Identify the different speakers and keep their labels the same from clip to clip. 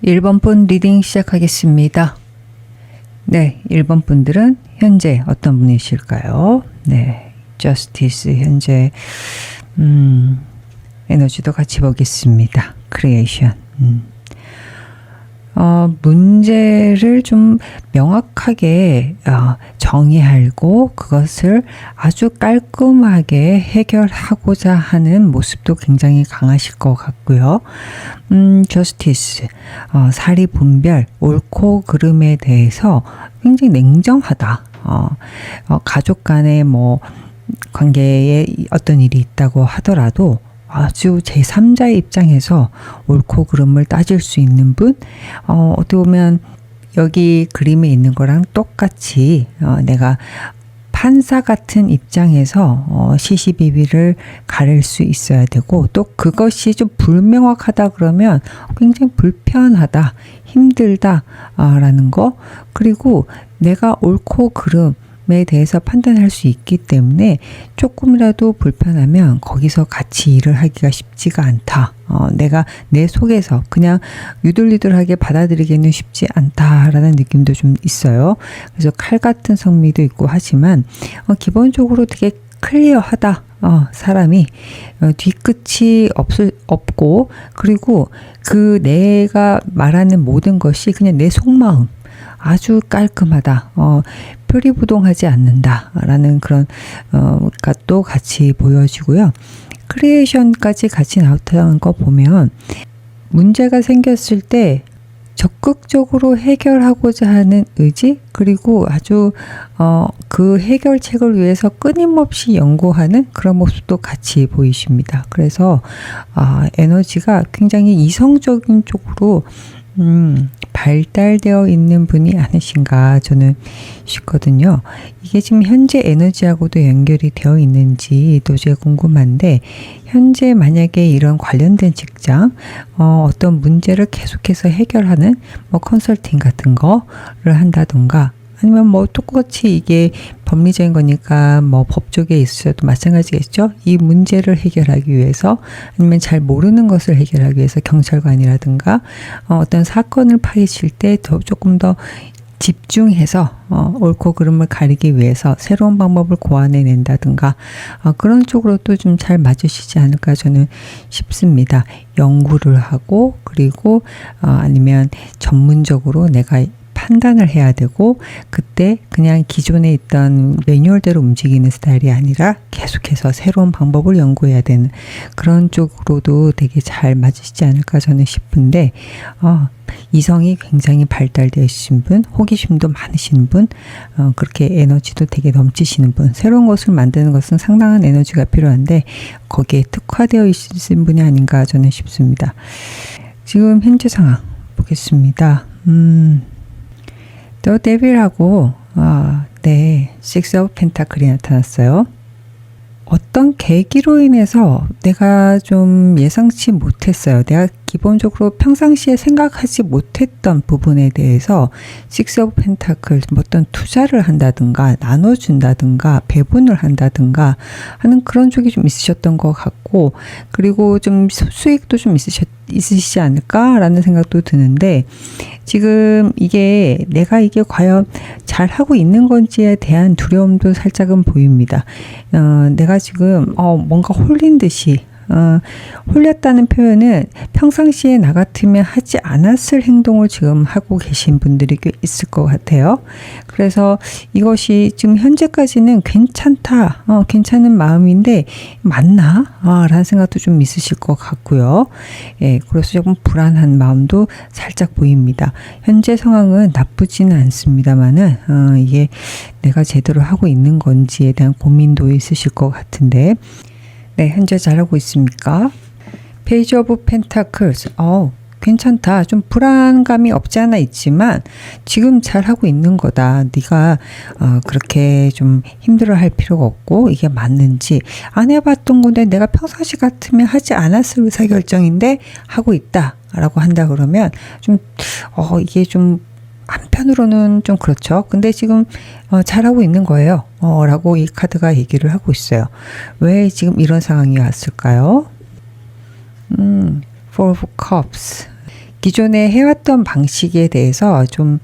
Speaker 1: 1번 분 리딩 시작하겠습니다. 네, 1번 분들은 현재 어떤 분이실까요? 네, 저스티스 현재 에너지도 같이 보겠습니다. 크리에이션. 문제를 좀 명확하게 정의하고 그것을 아주 깔끔하게 해결하고자 하는 모습도 굉장히 강하실 것 같고요. 저스티스, 사리 분별, 옳고 그름에 대해서 굉장히 냉정하다. 가족 간의 관계에 어떤 일이 있다고 하더라도 아주 제3자의 입장에서 옳고 그름을 따질 수 있는 분, 어떻게 보면 여기 그림에 있는 거랑 똑같이 내가 판사 같은 입장에서 시시비비를 가릴 수 있어야 되고, 또 그것이 좀 불명확하다 그러면 굉장히 불편하다, 힘들다 라는 거, 그리고 내가 옳고 그름 에 대해서 판단할 수 있기 때문에 조금이라도 불편하면 거기서 같이 일을 하기가 쉽지가 않다. 내가 내 속에서 그냥 유들유들하게 받아들이기는 쉽지 않다라는 느낌도 좀 있어요. 그래서 칼 같은 성미도 있고 하지만 기본적으로 되게 클리어하다. 사람이 뒤끝이 없고, 그리고 그 내가 말하는 모든 것이 그냥 내 속마음, 아주 깔끔하다. 표리부동하지 않는다라는 그런 것도 같이 보여지고요. 크리에이션까지 같이 나타난 거 보면 문제가 생겼을 때 적극적으로 해결하고자 하는 의지, 그리고 아주 그 해결책을 위해서 끊임없이 연구하는 그런 모습도 같이 보이십니다. 그래서 에너지가 굉장히 이성적인 쪽으로 발달되어 있는 분이 아니신가 저는 싶거든요. 이게 지금 현재 에너지하고도 연결이 되어 있는지 도저히 궁금한데, 현재 만약에 이런 관련된 직장, 어떤 문제를 계속해서 해결하는 컨설팅 같은 거를 한다던가, 아니면 똑같이 이게 법리적인 거니까 법 쪽에 있어도 마찬가지겠죠. 이 문제를 해결하기 위해서, 아니면 잘 모르는 것을 해결하기 위해서 경찰관이라든가 어떤 사건을 파헤칠 때 조금 더 집중해서 옳고 그름을 가리기 위해서 새로운 방법을 고안해낸다든가 그런 쪽으로도 좀 잘 맞으시지 않을까 저는 싶습니다. 연구를 하고, 그리고 아니면 전문적으로 내가 판단을 해야 되고, 그때 그냥 기존에 있던 매뉴얼대로 움직이는 스타일이 아니라 계속해서 새로운 방법을 연구해야 되는 그런 쪽으로도 되게 잘 맞으시지 않을까 저는 싶은데, 이성이 굉장히 발달되어 있으신 분, 호기심도 많으신 분, 그렇게 에너지도 되게 넘치시는 분, 새로운 것을 만드는 것은 상당한 에너지가 필요한데 거기에 특화되어 있으신 분이 아닌가 저는 싶습니다. 지금 현재 상황 보겠습니다. 더 데빌하고 네, 식스 오브 펜타클이 나타났어요. 어떤 계기로 인해서 내가 좀 예상치 못했어요. 내가 기본적으로 평상시에 생각하지 못했던 부분에 대해서 식스 오브 펜타클, 어떤 투자를 한다든가 나눠준다든가 배분을 한다든가 하는 그런 쪽이 좀 있으셨던 것 같고, 그리고 좀 수익도 좀 있으시지 않을까라는 생각도 드는데, 지금 이게 내가 이게 과연 잘하고 있는 건지에 대한 두려움도 살짝은 보입니다. 내가 지금 뭔가 홀린 듯이, 홀렸다는 표현은 평상시에 나 같으면 하지 않았을 행동을 지금 하고 계신 분들이 꽤 있을 것 같아요. 그래서 이것이 지금 현재까지는 괜찮다, 괜찮은 마음인데 맞나? 라는 생각도 좀 있으실 것 같고요. 예, 그래서 조금 불안한 마음도 살짝 보입니다. 현재 상황은 나쁘지는 않습니다만은 이게 내가 제대로 하고 있는 건지에 대한 고민도 있으실 것 같은데, 네, 현재 잘하고 있습니까? 페이지 오브 펜타클스. 괜찮다. 좀 불안감이 없지 않아 있지만 지금 잘하고 있는 거다. 네가 그렇게 좀 힘들어할 필요가 없고, 이게 맞는지 안 해봤던 건데 내가 평상시 같으면 하지 않았을 의사결정인데 하고 있다 라고 한다 그러면 좀 이게 좀 한편으로는 좀 그렇죠. 근데 지금 잘하고 있는 거예요. 라고 이 카드가 얘기를 하고 있어요. 왜 지금 이런 상황이 왔을까요? Four of Cups. 기존에 해왔던 방식에 대해서 좀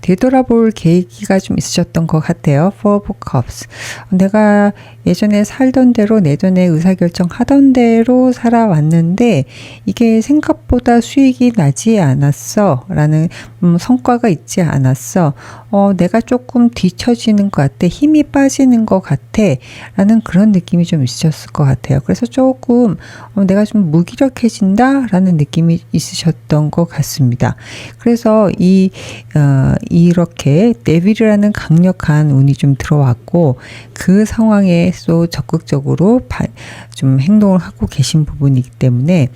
Speaker 1: 되돌아볼 계기가 좀 있으셨던 것 같아요. Four of Cups. 내가 예전에 살던 대로 내전에 의사결정 하던 대로 살아왔는데 이게 생각보다 수익이 나지 않았어 라는 성과가 있지 않았어. 내가 조금 뒤처지는 것 같아. 힘이 빠지는 것 같아 라는 그런 느낌이 좀 있으셨을 것 같아요. 그래서 조금 내가 좀 무기력해진다 라는 느낌이 있으셨던 것 같습니다. 그래서 이렇게 데빌이라는 강력한 운이 좀 들어왔고 그 상황에 또 적극적으로 좀 행동을 하고 계신 부분이기 때문에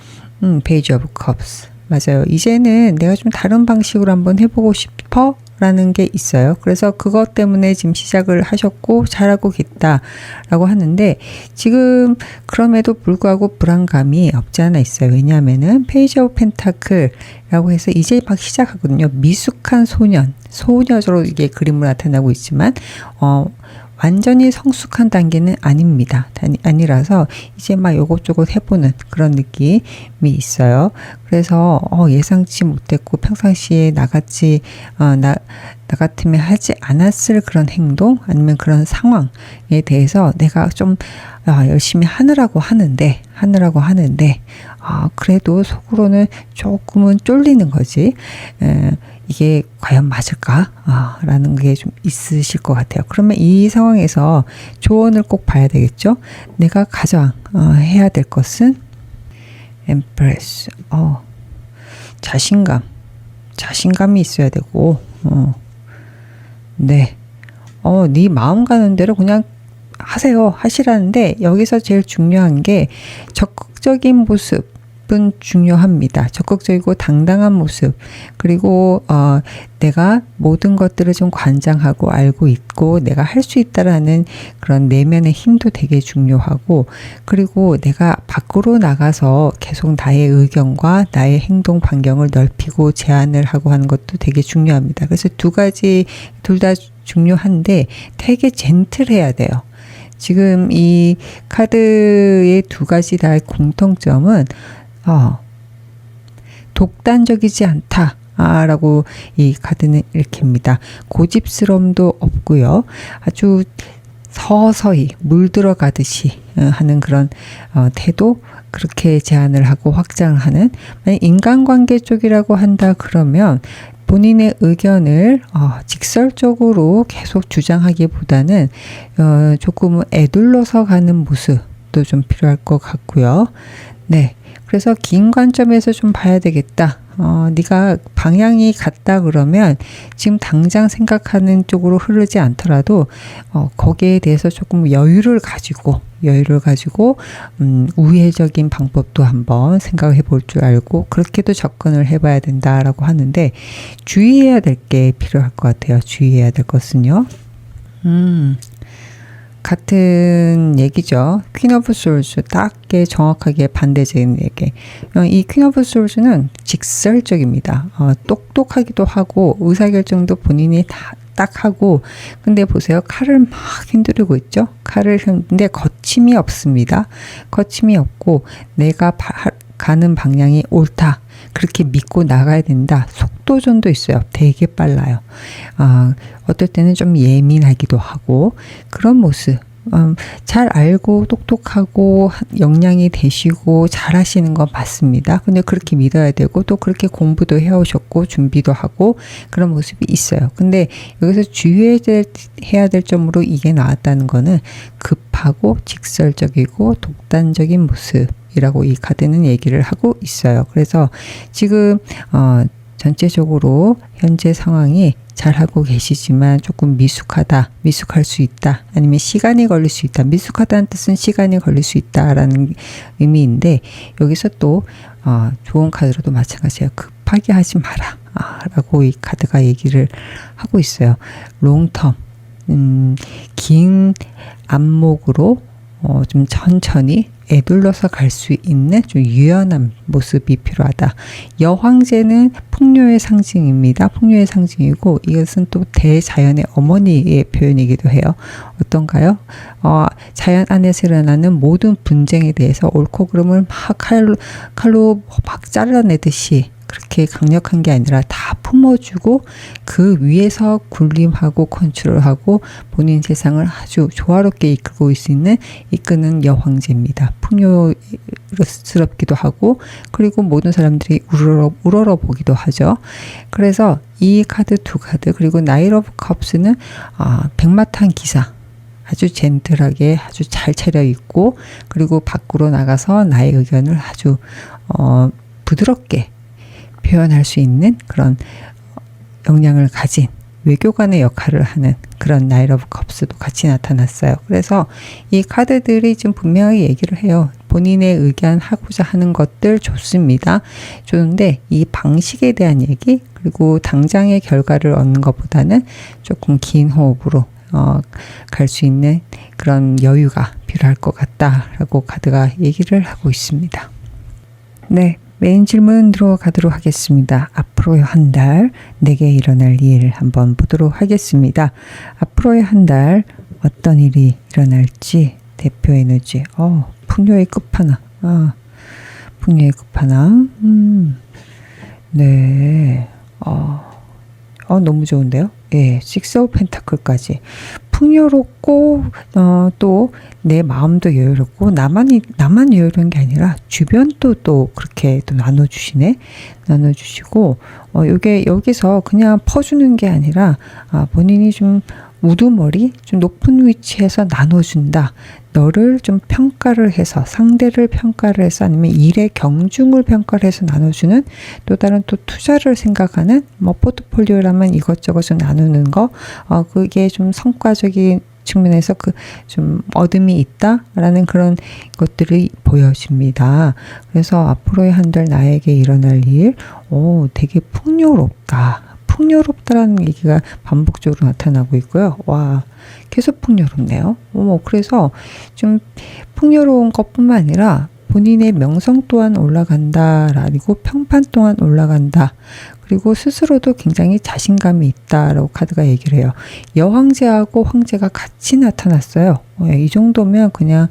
Speaker 1: Page of Cups 맞아요. 이제는 내가 좀 다른 방식으로 한번 해보고 싶어 라는 게 있어요. 그래서 그것 때문에 지금 시작을 하셨고 잘하고 계시다라고 하는데 지금 그럼에도 불구하고 불안감이 없지 않아 있어요. 왜냐하면은 페이지 오브 펜타클이라고 해서 이제 막 시작하거든요. 미숙한 소녀로 이게 그림으로 나타나고 있지만 완전히 성숙한 단계는 아닙니다. 아니라서 이제 막 요것저것 해보는 그런 느낌이 있어요. 그래서 예상치 못했고 평상시에 나 같으면 하지 않았을 그런 행동 아니면 그런 상황에 대해서 내가 좀 열심히 하느라고 하는데 그래도 속으로는 조금은 쫄리는 거지. 이게 과연 맞을까? 라는 게 좀 있으실 것 같아요. 그러면 이 상황에서 조언을 꼭 봐야 되겠죠? 내가 가장 해야 될 것은 Empress. 자신감이 있어야 되고 네 마음 가는 대로 그냥 하시라는데 여기서 제일 중요한 게 적극적인 모습 중요합니다. 적극적이고 당당한 모습 그리고 내가 모든 것들을 좀 관장하고 알고 있고 내가 할 수 있다라는 그런 내면의 힘도 되게 중요하고 그리고 내가 밖으로 나가서 계속 나의 의견과 나의 행동 반경을 넓히고 제안을 하고 하는 것도 되게 중요합니다. 그래서 둘 다 중요한데 되게 젠틀해야 돼요. 지금 이 카드의 두 가지 다의 공통점은 독단적이지 않다. 라고 이 카드는 읽힙니다. 고집스러움도 없고요. 아주 서서히 물들어가듯이 하는 그런 태도 그렇게 제안을 하고 확장을 하는 만약 인간관계 쪽이라고 한다 그러면 본인의 의견을 직설적으로 계속 주장하기보다는 조금은 애둘러서 가는 모습도 좀 필요할 것 같고요. 네. 그래서 긴 관점에서 좀 봐야 되겠다. 네가 방향이 같다 그러면 지금 당장 생각하는 쪽으로 흐르지 않더라도 거기에 대해서 조금 여유를 가지고 우회적인 방법도 한번 생각해 볼 줄 알고 그렇게도 접근을 해봐야 된다라고 하는데 주의해야 될 게 필요할 것 같아요. 주의해야 될 것은요. 같은 얘기죠. 퀸 오브 솔즈 딱게 정확하게 반대적인 얘기. 이 퀸 오브 솔즈는 직설적입니다. 똑똑하기도 하고 의사결정도 본인이 딱 하고 근데 보세요. 칼을 막 휘두르고 있죠. 칼을 근데 거침이 없습니다. 거침이 없고 내가 가는 방향이 옳다. 그렇게 믿고 나가야 된다. 속도전도 있어요. 되게 빨라요. 어떨 때는 좀 예민하기도 하고 그런 모습. 잘 알고 똑똑하고 역량이 되시고 잘하시는 건 맞습니다. 근데 그렇게 믿어야 되고 또 그렇게 공부도 해오셨고 준비도 하고 그런 모습이 있어요. 근데 여기서 주의해야 될 점으로 이게 나왔다는 거는 급하고 직설적이고 독단적인 모습이라고 이 카드는 얘기를 하고 있어요. 그래서 지금 전체적으로 현재 상황이 잘하고 계시지만 조금 미숙할 수 있다. 아니면 시간이 걸릴 수 있다. 미숙하다는 뜻은 시간이 걸릴 수 있다라는 의미인데 여기서 또 좋은 카드로도 마찬가지예요. 급하게 하지 마라. 라고 이 카드가 얘기를 하고 있어요. 롱텀, 긴 안목으로 좀 천천히 애둘러서 갈 수 있는 좀 유연한 모습이 필요하다. 여황제는 풍요의 상징입니다. 풍요의 상징이고 이것은 또 대자연의 어머니의 표현이기도 해요. 어떤가요? 자연 안에서 일어나는 모든 분쟁에 대해서 옳고 그름을 막 칼로 막 잘라내듯이 그렇게 강력한 게 아니라 다 품어주고 그 위에서 군림하고 컨트롤하고 본인 세상을 아주 조화롭게 이끄는 여황제입니다. 풍요스럽기도 하고 그리고 모든 사람들이 우러러 보기도 하죠. 그래서 이 카드 두 카드 그리고 나이트 오브 컵스는 백마탄 기사 아주 젠틀하게 아주 잘 차려입고 그리고 밖으로 나가서 나의 의견을 아주 부드럽게 표현할 수 있는 그런 역량을 가진 외교관의 역할을 하는 그런 나이트 오브 컵스도 같이 나타났어요. 그래서 이 카드들이 지금 분명하게 얘기를 해요. 본인의 의견 하고자 하는 것들 좋습니다. 좋은데 이 방식에 대한 얘기 그리고 당장의 결과를 얻는 것보다는 조금 긴 호흡으로 갈 수 있는 그런 여유가 필요할 것 같다라고 카드가 얘기를 하고 있습니다. 네, 메인 질문 들어가도록 하겠습니다. 앞으로의 한 달 내게 일어날 일 한번 보도록 하겠습니다. 앞으로의 한 달 어떤 일이 일어날지 대표 에너지 풍요의 끝판왕 풍요의 끝판왕 네 너무 좋은데요. 예, 식스 오브 펜타클까지 풍요롭고 또 내 마음도 여유롭고 나만 여유로운 게 아니라 주변도 또 그렇게 또 나눠주시고 요게 여기서 그냥 퍼주는 게 아니라 본인이 좀 우두머리 좀 높은 위치에서 나눠준다. 너를 좀 평가를 해서 상대를 평가를 해서 아니면 일의 경중을 평가를 해서 나눠주는 또 다른 또 투자를 생각하는 포트폴리오라면 이것저것 좀 나누는 거 그게 좀 성과적인 측면에서 좀 어둠이 있다라는 그런 것들이 보여집니다. 그래서 앞으로의 한 달 나에게 일어날 일 되게 풍요롭다라는 얘기가 반복적으로 나타나고 있고요. 와, 계속 풍요롭네요. 그래서 좀 풍요로운 것뿐만 아니라 본인의 명성 또한 올라간다라고 평판 또한 올라간다. 그리고 스스로도 굉장히 자신감이 있다라고 카드가 얘기를 해요. 여황제하고 황제가 같이 나타났어요. 이 정도면 그냥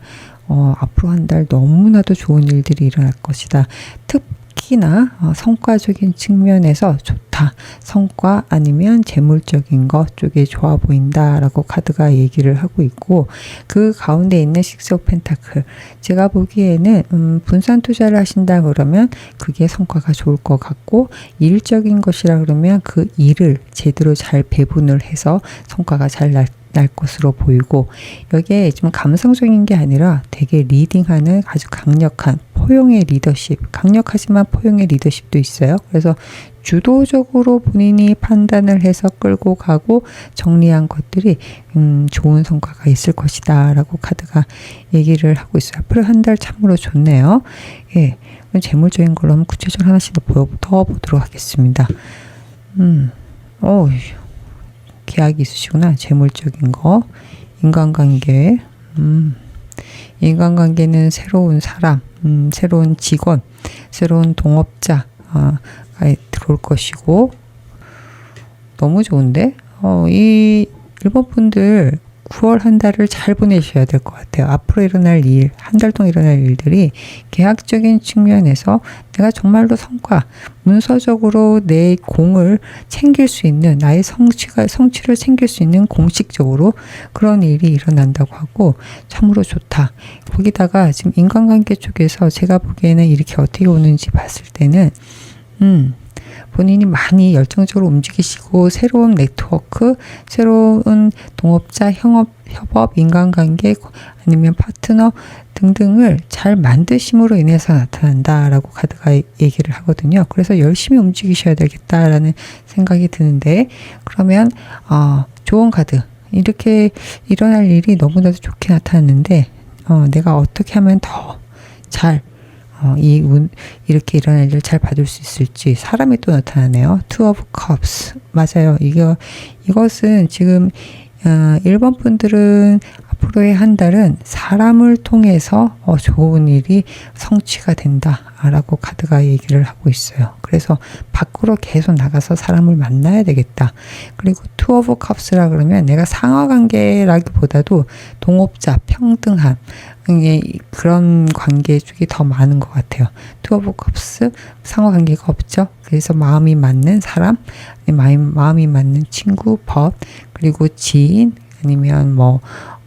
Speaker 1: 앞으로 한 달 너무나도 좋은 일들이 일어날 것이다. 특히나 성과적인 측면에서 좋다. 성과 아니면 재물적인 것 쪽에 좋아 보인다라고 카드가 얘기를 하고 있고 그 가운데 있는 식스 오브 펜타클 제가 보기에는 분산 투자를 하신다 그러면 그게 성과가 좋을 것 같고 일적인 것이라 그러면 그 일을 제대로 잘 배분을 해서 성과가 잘 날 것으로 보이고 여기에 좀 감성적인 게 아니라 되게 리딩하는 아주 강력한 포용의 리더십 강력하지만 포용의 리더십도 있어요. 그래서 주도적으로 본인이 판단을 해서 끌고 가고 정리한 것들이 좋은 성과가 있을 것이다 라고 카드가 얘기를 하고 있어요. 앞으로 한 달 참으로 좋네요. 예, 재물적인 걸로 한번 구체적으로 하나씩 더 보도록 하겠습니다. 계약이 있으시구나. 재물적인 거. 인간관계. 인간관계는 새로운 사람, 새로운 직원, 새로운 동업자가 들어올 것이고 너무 좋은데? 이 일본 분들 9월 한 달을 잘 보내셔야 될 것 같아요. 앞으로 일어날 일, 한 달 동안 일어날 일들이 계약적인 측면에서 내가 정말로 성과, 문서적으로 내 공을 챙길 수 있는, 나의 성취를 챙길 수 있는 공식적으로 그런 일이 일어난다고 하고 참으로 좋다. 거기다가 지금 인간관계 쪽에서 제가 보기에는 이렇게 어떻게 오는지 봤을 때는 본인이 많이 열정적으로 움직이시고 새로운 네트워크, 새로운 동업자, 협업, 인간관계 아니면 파트너 등등을 잘 만드심으로 인해서 나타난다라고 카드가 얘기를 하거든요. 그래서 열심히 움직이셔야 되겠다라는 생각이 드는데 그러면 좋은 카드 이렇게 일어날 일이 너무나도 좋게 나타났는데 내가 어떻게 하면 더 잘 이렇게 일어날 일을 잘 받을 수 있을지 사람이 또 나타나네요. Two of Cups 맞아요. 이것은 지금 일본 분들은 앞으로의 한 달은 사람을 통해서 좋은 일이 성취가 된다. 라고 카드가 얘기를 하고 있어요. 그래서 밖으로 계속 나가서 사람을 만나야 되겠다. 그리고 투 오브 컵스라 그러면 내가 상하관계라기보다도 동업자, 평등함, 그런 관계 쪽이 더 많은 것 같아요. 투 오브 컵스, 상하관계가 없죠. 그래서 마음이 맞는 사람, 마음이 맞는 친구, 법, 그리고 지인, 아니면 뭐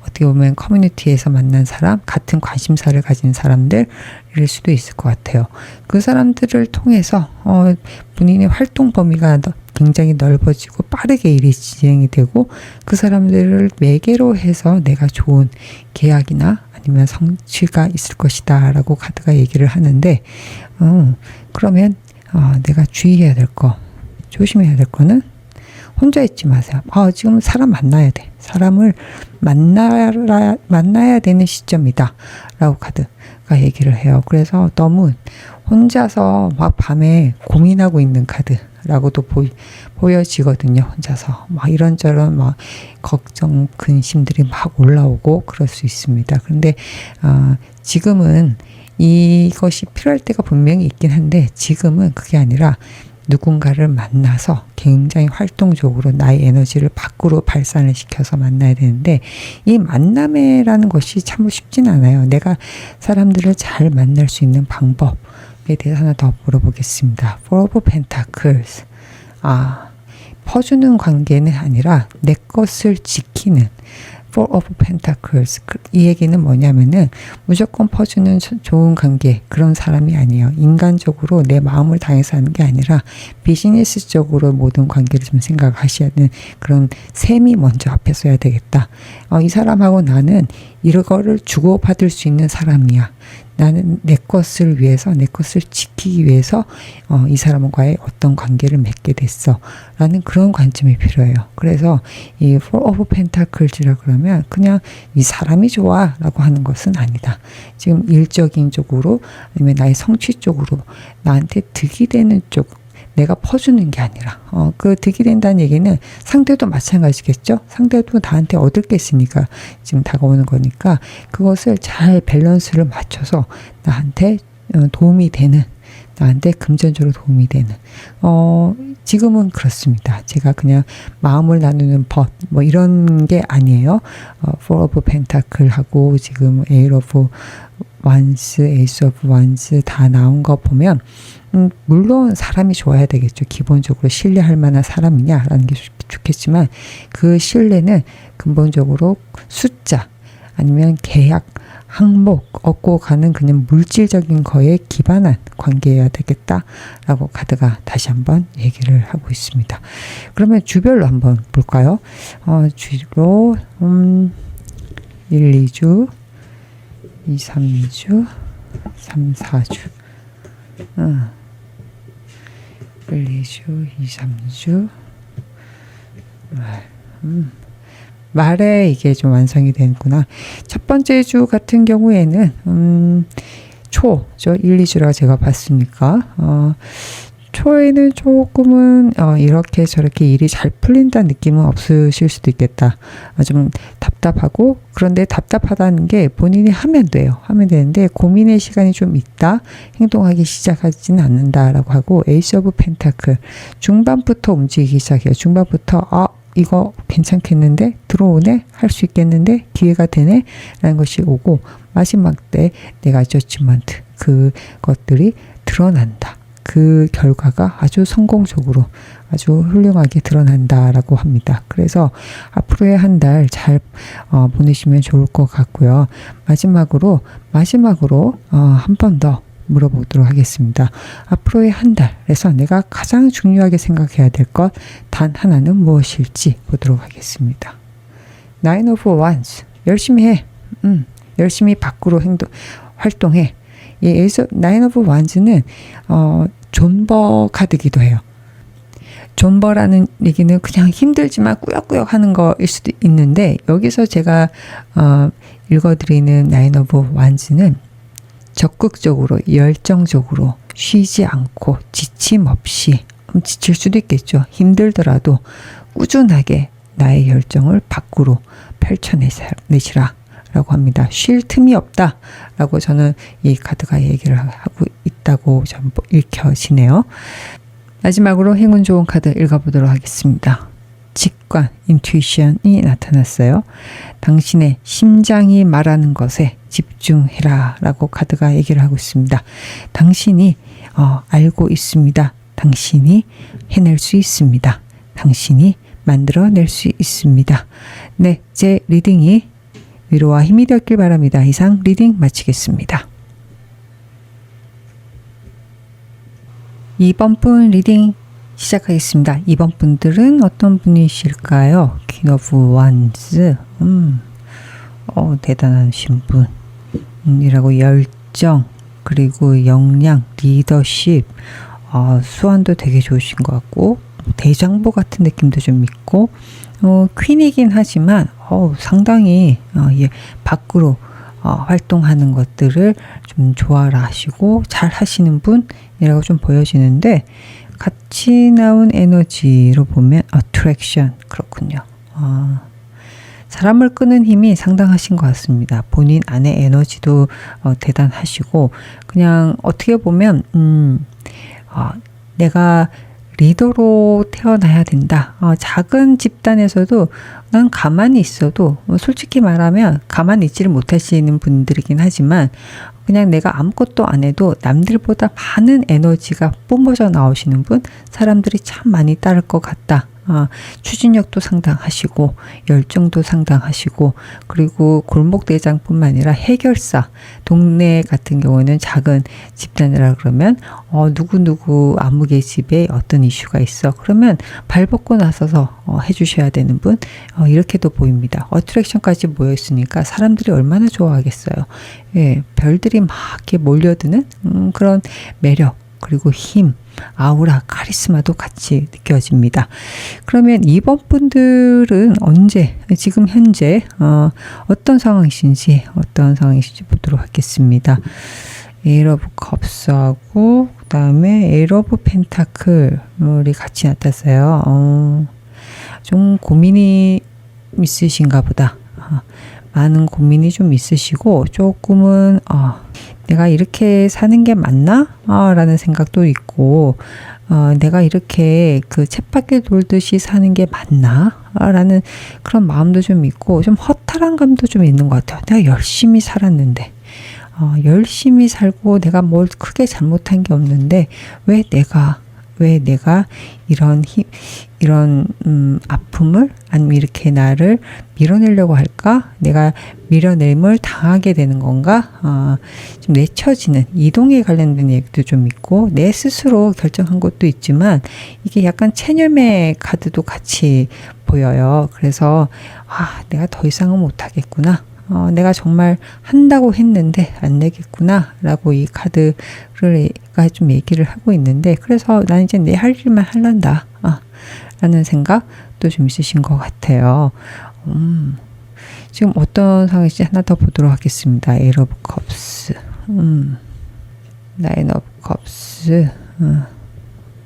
Speaker 1: 어떻게 보면 커뮤니티에서 만난 사람, 같은 관심사를 가진 사람들일 수도 있을 것 같아요. 그 사람들을 통해서 본인의 활동 범위가 굉장히 넓어지고 빠르게 일이 진행이 되고 그 사람들을 매개로 해서 내가 좋은 계약이나 아니면 성취가 있을 것이다 라고 카드가 얘기를 하는데 그러면 내가 주의해야 될 거, 조심해야 될 거는 혼자 있지 마세요. 지금 사람 만나야 돼. 사람을 만나야 되는 시점이다. 라고 카드가 얘기를 해요. 그래서 너무 혼자서 막 밤에 고민하고 있는 카드라고도 보여지거든요. 혼자서. 막 이런저런 막 걱정, 근심들이 막 올라오고 그럴 수 있습니다. 그런데, 지금은 이것이 필요할 때가 분명히 있긴 한데, 지금은 그게 아니라 누군가를 만나서 굉장히 활동적으로 나의 에너지를 밖으로 발산을 시켜서 만나야 되는데 이 만남이라는 것이 참 쉽진 않아요. 내가 사람들을 잘 만날 수 있는 방법에 대해서 하나 더 물어보겠습니다. Four of Pentacles. 퍼주는 관계는 아니라 내 것을 지키는 Four of Pentacles. 이 얘기는 뭐냐면은 무조건 퍼주는 좋은 관계 그런 사람이 아니에요. 인간적으로 내 마음을 다해서 하는 게 아니라 비즈니스적으로 모든 관계를 좀 생각하셔야 하는 그런 셈이 먼저 앞에 서야 되겠다. 이 사람하고 나는 이거를 주고받을 수 있는 사람이야. 나는 내 것을 위해서, 내 것을 지키기 위해서 이 사람과의 어떤 관계를 맺게 됐어. 라는 그런 관점이 필요해요. 그래서 이 Four of Pentakles라 그러면 그냥 이 사람이 좋아 라고 하는 것은 아니다. 지금 일적인 쪽으로 아니면 나의 성취 쪽으로 나한테 득이 되는 쪽, 내가 퍼주는 게 아니라 그 득이 된다는 얘기는 상대도 마찬가지겠죠. 상대도 나한테 얻을 게 있으니까 지금 다가오는 거니까 그것을 잘 밸런스를 맞춰서 나한테 도움이 되는, 나한테 금전적으로 도움이 되는 지금은 그렇습니다. 제가 그냥 마음을 나누는 법 뭐 이런 게 아니에요. Four of Pentacle하고 지금 Eight of Wands, Ace of Wands 다 나온 거 보면 물론 사람이 좋아야 되겠죠. 기본적으로 신뢰할 만한 사람이냐라는 게 좋겠지만 그 신뢰는 근본적으로 숫자 아니면 계약, 항목 얻고 가는 그냥 물질적인 거에 기반한 관계여야 되겠다라고 카드가 다시 한번 얘기를 하고 있습니다. 그러면 주별로 한번 볼까요? 주로 1, 2주, 2, 3주, 3, 4주 1, 2주, 2, 3주 말에 이게 좀 완성이 되는구나. 첫 번째 주 같은 경우에는 초죠. 1, 2주라 제가 봤으니까 초에는 조금은 이렇게 저렇게 일이 잘 풀린다는 느낌은 없으실 수도 있겠다. 좀 답답하고, 그런데 답답하다는 게 본인이 하면 돼요. 하면 되는데 고민의 시간이 좀 있다. 행동하기 시작하지는 않는다라고 하고, 에이스 오브 펜타클 중반부터 움직이기 시작해요. 중반부터 이거 괜찮겠는데? 들어오네? 할 수 있겠는데? 기회가 되네? 라는 것이 오고, 마지막 때 내가 저지먼트 그것들이 드러난다. 그 결과가 아주 성공적으로 아주 훌륭하게 드러난다라고 합니다. 그래서 앞으로의 한 달 잘 보내시면 좋을 것 같고요. 마지막으로 한 번 더 물어보도록 하겠습니다. 앞으로의 한 달에서 내가 가장 중요하게 생각해야 될 것 단 하나는 무엇일지 보도록 하겠습니다. Nine of Wands. 열심히 해. 열심히 밖으로 활동해. 이 Nine of Wands는 존버 카드기도 해요. 존버라는 얘기는 그냥 힘들지만 꾸역꾸역 하는 거일 수도 있는데, 여기서 제가 읽어드리는 Nine of Wands는 적극적으로, 열정적으로, 쉬지 않고, 지침 없이, 지칠 수도 있겠죠. 힘들더라도 꾸준하게 나의 열정을 밖으로 펼쳐내시라 라고 합니다. 쉴 틈이 없다 라고 저는 이 카드가 얘기를 하고 있다고 좀 읽혀지네요. 마지막으로 행운 좋은 카드 읽어보도록 하겠습니다. 직관, 인투이션이 나타났어요. 당신의 심장이 말하는 것에 집중해라 라고 카드가 얘기를 하고 있습니다. 당신이 알고 있습니다. 당신이 해낼 수 있습니다. 당신이 만들어낼 수 있습니다. 네, 제 리딩이 위로와 힘이 되었길 바랍니다. 이상 리딩 마치겠습니다. 2번 분 리딩 시작하겠습니다. 2번 분들은 어떤 분이실까요? 퀸 오브 완즈, 대단하신 분이라고 열정, 그리고 역량, 리더십, 수완도 되게 좋으신 것 같고, 대장부 같은 느낌도 좀 있고, 퀸이긴 하지만, 상당히, 밖으로, 활동하는 것들을 좀 좋아라 하시고, 잘 하시는 분이라고 좀 보여지는데, 같이 나온 에너지로 보면 attraction, 그렇군요. 사람을 끄는 힘이 상당하신 것 같습니다. 본인 안의 에너지도 대단하시고 그냥 어떻게 보면 내가 리더로 태어나야 된다. 작은 집단에서도 난 가만히 있어도 솔직히 말하면 가만히 있지를 못하시는 분들이긴 하지만 그냥 내가 아무것도 안 해도 남들보다 많은 에너지가 뿜어져 나오시는 분, 사람들이 참 많이 따를 것 같다. 추진력도 상당하시고 열정도 상당하시고 그리고 골목대장뿐만 아니라 해결사, 동네 같은 경우는 작은 집단이라 그러면 누구누구 아무개 집에 어떤 이슈가 있어 그러면 발벗고 나서서 해주셔야 되는 분, 이렇게도 보입니다. 어트랙션까지 모여있으니까 사람들이 얼마나 좋아하겠어요. 예, 별들이 막 이렇게 몰려드는 그런 매력 그리고 힘, 아우라, 카리스마도 같이 느껴집니다. 그러면 이번 분들은 언제, 지금 현재 어떤 상황이신지 보도록 하겠습니다. 에이스 오브 컵스하고 그 다음에 에이스 오브 펜타클이 같이 나타났어요. 좀 고민이 있으신가 보다. 많은 고민이 좀 있으시고 조금은 내가 이렇게 사는 게 맞나? 라는 생각도 있고 내가 이렇게 그 쳇바퀴 돌듯이 사는 게 맞나? 라는 그런 마음도 좀 있고 좀 허탈한 감도 좀 있는 것 같아요. 내가 열심히 살았는데 열심히 살고 내가 뭘 크게 잘못한 게 없는데 왜 내가 이런 아픔을 아니면 이렇게 나를 밀어내려고 할까? 내가 밀어냄을 당하게 되는 건가? 좀 내쳐지는 이동에 관련된 얘기도 좀 있고 내 스스로 결정한 것도 있지만 이게 약간 체념의 카드도 같이 보여요. 그래서 내가 더 이상은 못하겠구나. 내가 정말 한다고 했는데 안 되겠구나 라고 이 카드를 좀 얘기를 하고 있는데 그래서 나는 이제 내 할 일만 할란다 라는 생각도 좀 있으신 것 같아요. 지금 어떤 상황인지 하나 더 보도록 하겠습니다. 에이스 오브 컵스, 나인 오브 컵스,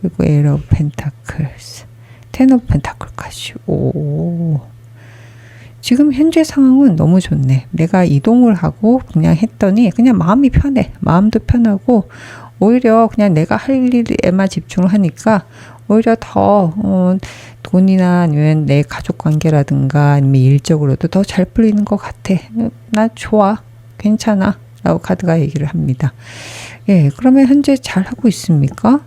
Speaker 1: 그리고 에이스 오브 펜타클스, 텐 오브 펜타클까지. 지금 현재 상황은 너무 좋네. 내가 이동을 하고 그냥 했더니 그냥 마음이 편해. 마음도 편하고 오히려 그냥 내가 할 일에만 집중을 하니까 오히려 더 돈이나 아니면 내 가족 관계라든가 아니면 일적으로도 더 잘 풀리는 것 같아. 나 좋아. 괜찮아. 라고 카드가 얘기를 합니다. 예, 그러면 현재 잘하고 있습니까?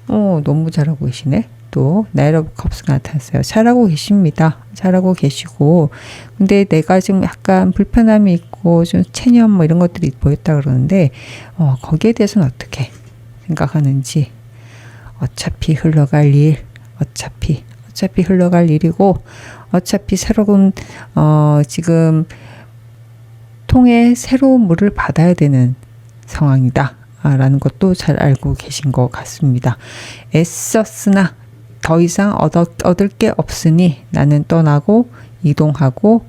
Speaker 1: 너무 잘하고 계시네. 또 나인 오브 컵스가 나타났어요. 잘하고 계십니다. 잘하고 계시고 근데 내가 지금 약간 불편함이 있고 좀 체념 뭐 이런 것들이 보였다 그러는데 거기에 대해서는 어떻게 생각하는지 어차피 흘러갈 일 어차피 흘러갈 일이고 어차피 새로운 지금 통에 새로운 물을 받아야 되는 상황이다 라는 것도 잘 알고 계신 것 같습니다. 애썼으나 더 이상 얻을 게 없으니 나는 떠나고 이동하고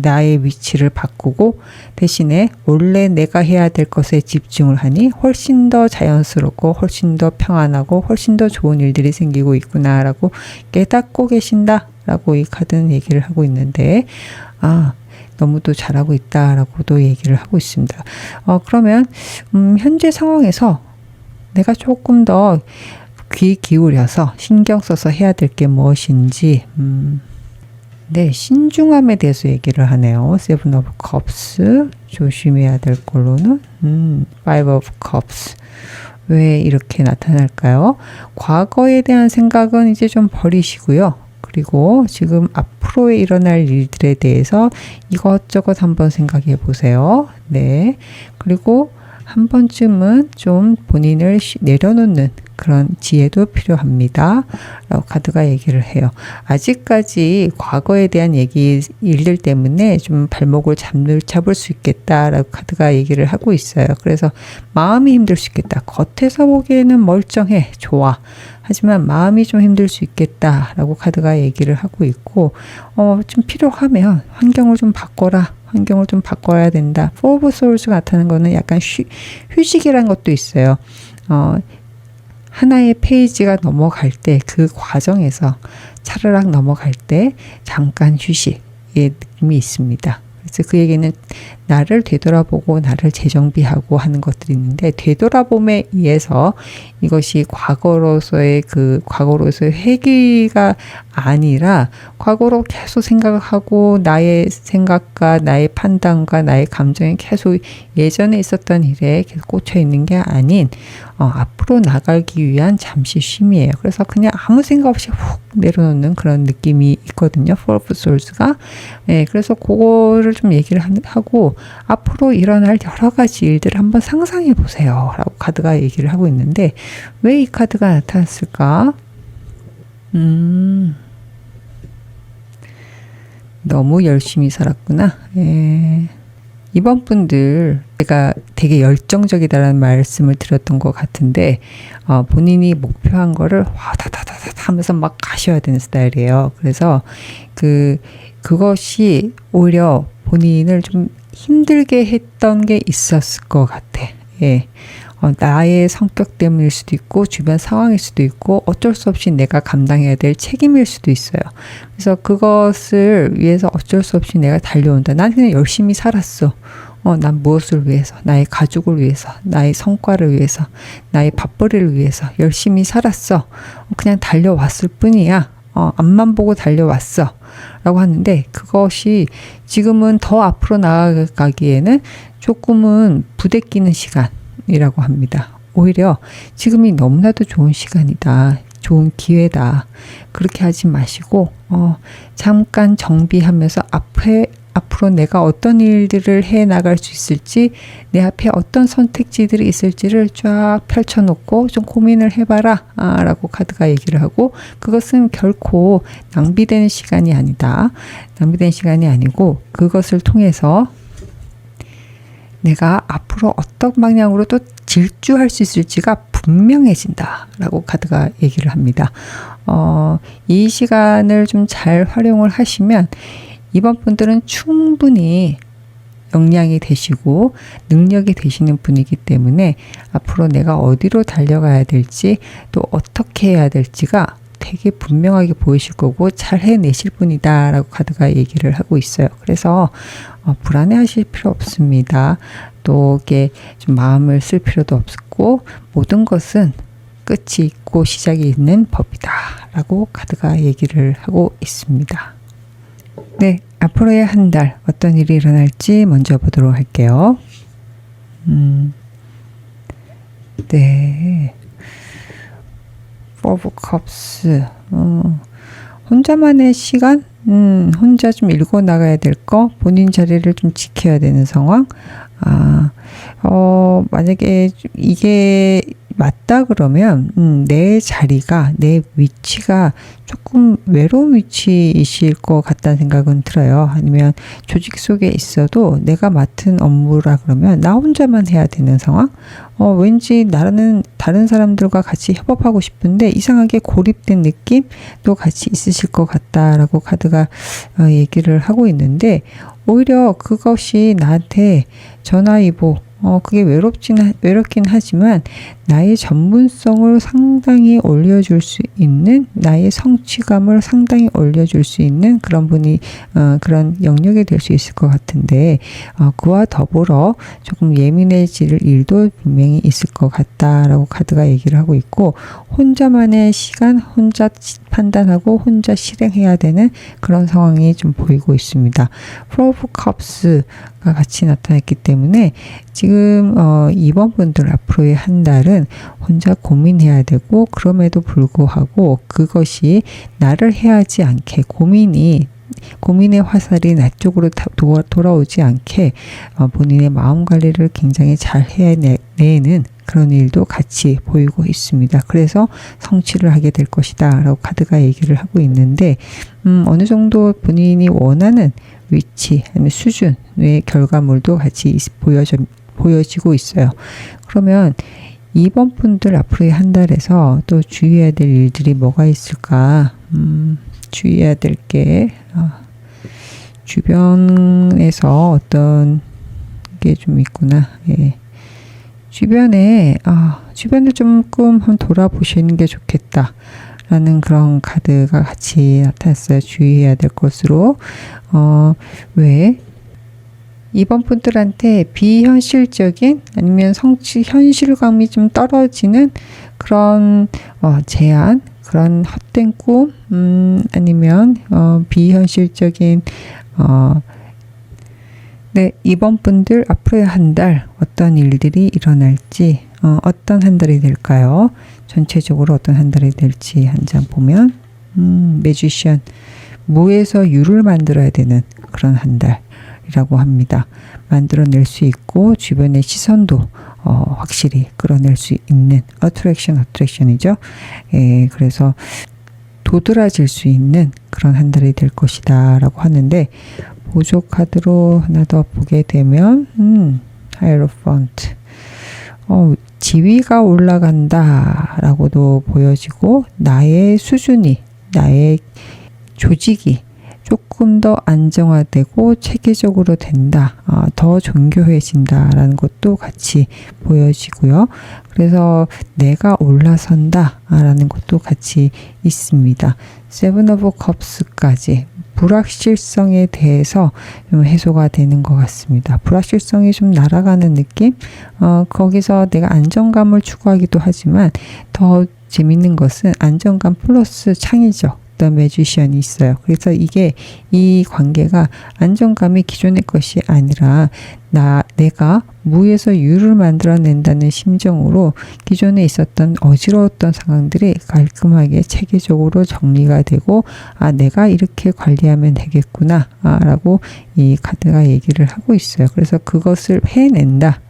Speaker 1: 나의 위치를 바꾸고 대신에 원래 내가 해야 될 것에 집중을 하니 훨씬 더 자연스럽고 훨씬 더 평안하고 훨씬 더 좋은 일들이 생기고 있구나라고 깨닫고 계신다라고 이 카드는 얘기를 하고 있는데 너무도 잘하고 있다라고도 얘기를 하고 있습니다. 그러면 현재 상황에서 내가 조금 더 귀 기울여서 신경 써서 해야 될 게 무엇인지 네, 신중함에 대해서 얘기를 하네요. Seven of Cups 조심해야 될 걸로는 Five of Cups 왜 이렇게 나타날까요? 과거에 대한 생각은 이제 좀 버리시고요. 그리고 지금 앞으로에 일어날 일들에 대해서 이것저것 한번 생각해 보세요. 네. 그리고 한 번쯤은 좀 본인을 내려놓는 그런 지혜도 필요합니다. 라고 카드가 얘기를 해요. 아직까지 과거에 대한 일들 때문에 좀 발목을 잡을 수 있겠다라고 카드가 얘기를 하고 있어요. 그래서 마음이 힘들 수 있겠다. 겉에서 보기에는 멀쩡해. 좋아. 하지만 마음이 좀 힘들 수 있겠다라고 카드가 얘기를 하고 있고 좀 필요하면 환경을 좀 바꿔라. 환경을 좀 바꿔야 된다. Four of Souls가 나타나는 거는 약간 휴식이라는 것도 있어요. 하나의 페이지가 넘어갈 때 그 과정에서 차르락 넘어갈 때 잠깐 휴식의 느낌이 있습니다. 그래서 그 얘기는 나를 되돌아보고 나를 재정비하고 하는 것들이 있는데 되돌아봄에 의해서 이것이 과거로서의 회귀가 아니라 과거로 계속 생각을 하고 나의 생각과 나의 판단과 나의 감정이 계속 예전에 있었던 일에 계속 꽂혀 있는 게 아닌 앞으로 나가기 위한 잠시 쉼이에요. 그래서 그냥 아무 생각 없이 훅 내려놓는 그런 느낌이 있거든요. Four of Souls가. 네, 그래서 그거를 좀 얘기를 하고 앞으로 일어날 여러 가지 일들을 한번 상상해 보세요. 라고 카드가 얘기를 하고 있는데 왜 이 카드가 나타났을까? 너무 열심히 살았구나. 예. 이번 분들 제가 되게 열정적이다라는 말씀을 드렸던 것 같은데 본인이 목표한 거를 와다다다다 하면서 막 가셔야 되는 스타일이에요. 그래서 그것이 오히려 본인을 좀 힘들게 했던 게 있었을 것 같아. 예. 나의 성격 때문일 수도 있고 주변 상황일 수도 있고 어쩔 수 없이 내가 감당해야 될 책임일 수도 있어요. 그래서 그것을 위해서 어쩔 수 없이 내가 달려온다. 난 그냥 열심히 살았어. 난 무엇을 위해서? 나의 가족을 위해서, 나의 성과를 위해서, 나의 밥벌이를 위해서 열심히 살았어. 그냥 달려왔을 뿐이야. 앞만 보고 달려왔어. 라고 하는데 그것이 지금은 더 앞으로 나아가기에는 조금은 부대끼는 시간이라고 합니다. 오히려 지금이 너무나도 좋은 시간이다. 좋은 기회다. 그렇게 하지 마시고 잠깐 정비하면서 앞으로 내가 어떤 일들을 해 나갈 수 있을지 내 앞에 어떤 선택지들이 있을지를 쫙 펼쳐놓고 좀 고민을 해봐라 라고 카드가 얘기를 하고 그것은 결코 낭비되는 시간이 아니다. 낭비되는 시간이 아니고 그것을 통해서 내가 앞으로 어떤 방향으로 또 질주할 수 있을지가 분명해진다 라고 카드가 얘기를 합니다. 이 시간을 좀 잘 활용을 하시면 이번 분들은 충분히 역량이 되시고 능력이 되시는 분이기 때문에 앞으로 내가 어디로 달려가야 될지 또 어떻게 해야 될지가 되게 분명하게 보이실 거고 잘 해내실 분이다 라고 카드가 얘기를 하고 있어요. 그래서 불안해 하실 필요 없습니다. 또 이게 좀 마음을 쓸 필요도 없고 모든 것은 끝이 있고 시작이 있는 법이다 라고 카드가 얘기를 하고 있습니다. 네, 앞으로의 한 달 어떤 일이 일어날지 먼저 보도록 할게요. 네, Four of Cups. 혼자만의 시간? 혼자 좀 읽어 나가야 될 거, 본인 자리를 좀 지켜야 되는 상황. 만약에 이게 맞다 그러면 내 자리가 내 위치가 조금 외로운 위치이실 것 같다는 생각은 들어요. 아니면 조직 속에 있어도 내가 맡은 업무라 그러면 나 혼자만 해야 되는 상황. 왠지 나는 다른 사람들과 같이 협업하고 싶은데 이상하게 고립된 느낌도 같이 있으실 것 같다라고 카드가 얘기를 하고 있는데 오히려 그것이 나한테 전화위복 그게 외롭긴 하지만 나의 전문성을 상당히 올려줄 수 있는, 나의 성취감을 상당히 올려줄 수 있는 그런 분이, 그런 영역이 될 수 있을 것 같은데, 그와 더불어 조금 예민해질 일도 분명히 있을 것 같다라고 카드가 얘기를 하고 있고, 혼자만의 시간, 혼자 판단하고 혼자 실행해야 되는 그런 상황이 좀 보이고 있습니다. Four of Cups가 같이 나타났기 때문에 지금 이번 분들 앞으로의 한 달은 혼자 고민해야 되고, 그럼에도 불구하고 그것이 나를 해하지 않게, 고민의 화살이 나 쪽으로 돌아오지 않게 본인의 마음 관리를 굉장히 잘 해내는 그런 일도 같이 보이고 있습니다. 그래서 성취를 하게 될 것이다 라고 카드가 얘기를 하고 있는데, 어느 정도 본인이 원하는 위치 아니면 수준의 결과물도 같이 보여지고 있어요. 그러면 이번 분들 앞으로의 한 달에서 또 주의해야 될 일들이 뭐가 있을까? 주의해야 될 게, 주변에서 어떤 게 좀 있구나. 예. 주변을 조금 한번 돌아보시는 게 좋겠다 라는 그런 카드가 같이 나타났어요. 주의해야 될 것으로. 왜? 이번 분들한테 비현실적인, 아니면 현실감이 좀 떨어지는 그런 제안, 그런 헛된 꿈, 아니면 비현실적인 네, 이번 분들 앞으로의 한 달 어떤 일들이 일어날지, 어떤 한 달이 될까요? 전체적으로 어떤 한 달이 될지 한 장 보면, 매지션, 무에서 유를 만들어야 되는 그런 한 달이라고 합니다. 만들어낼 수 있고 주변의 시선도 확실히 끌어낼 수 있는 어트랙션이죠. 예, 그래서 도드라질 수 있는 그런 한 달이 될 것이다 라고 하는데, 보조 카드로 하나 더 보게 되면 하이에로펀트, 지위가 올라간다 라고도 보여지고, 나의 수준이, 나의 조직이 조금 더 안정화되고 체계적으로 된다, 더 정교해진다 라는 것도 같이 보여지고요. 그래서 내가 올라선다 라는 것도 같이 있습니다. 세븐 오브 컵스까지 불확실성에 대해서 좀 해소가 되는 것 같습니다. 불확실성이 좀 날아가는 느낌? 거기서 내가 안정감을 추구하기도 하지만 더 재밌는 것은 안정감 플러스 창의적 어떤 매지션이 있어요. 그래서 이 관계가 안정감이 기존의 것이 아니라 내가 무에서 유를 만들어낸다는 심정으로 기존에 있었던 어지러웠던 상황들이 깔끔하게 체계적으로 정리가 되고, 내가 이렇게 관리하면 되겠구나 라고 이 카드가 얘기를 하고 있어요. 그래서 그것을 해낸다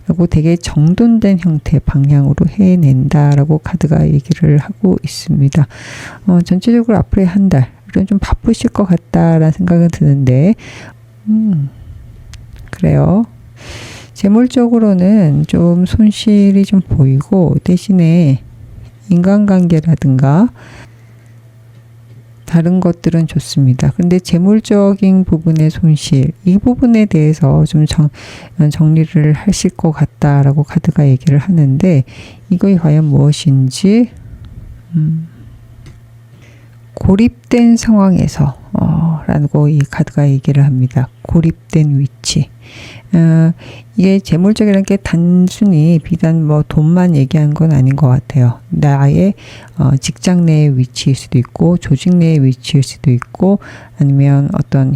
Speaker 1: 라고 되게 정돈된 형태 방향으로 해낸다라고 카드가 얘기를 하고 있습니다. 전체적으로 앞으로의 한 달은 좀 바쁘실 것 같다라는 생각은 드는데, 그래요. 재물적으로는 좀 손실이 좀 보이고, 대신에 인간관계라든가 다른 것들은 좋습니다. 그런데 재물적인 부분의 손실, 이 부분에 대해서 좀 정리를 하실 것 같다라고 카드가 얘기를 하는데, 이것이 과연 무엇인지, 고립된 상황에서 라고 이 카드가 얘기를 합니다. 고립된 위치. 이게 재물적이라는 게 단순히 비단 돈만 얘기하는 건 아닌 것 같아요. 나의 직장 내의 위치일 수도 있고, 조직 내의 위치일 수도 있고, 아니면 어떤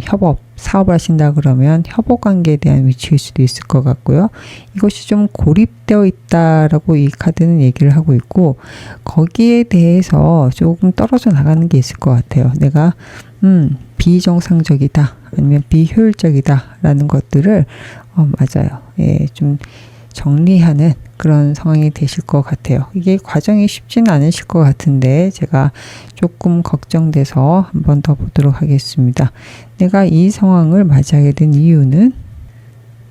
Speaker 1: 사업을 하신다 그러면 협업 관계에 대한 위치일 수도 있을 것 같고요. 이것이 좀 고립되어 있다라고 이 카드는 얘기를 하고 있고, 거기에 대해서 조금 떨어져 나가는 게 있을 것 같아요. 내가 비정상적이다, 아니면 비효율적이다 라는 것들을 맞아요. 예, 좀 정리하는 그런 상황이 되실 것 같아요. 이게 과정이 쉽지는 않으실 것 같은데, 제가 조금 걱정돼서 한 번 더 보도록 하겠습니다. 내가 이 상황을 맞이하게 된 이유는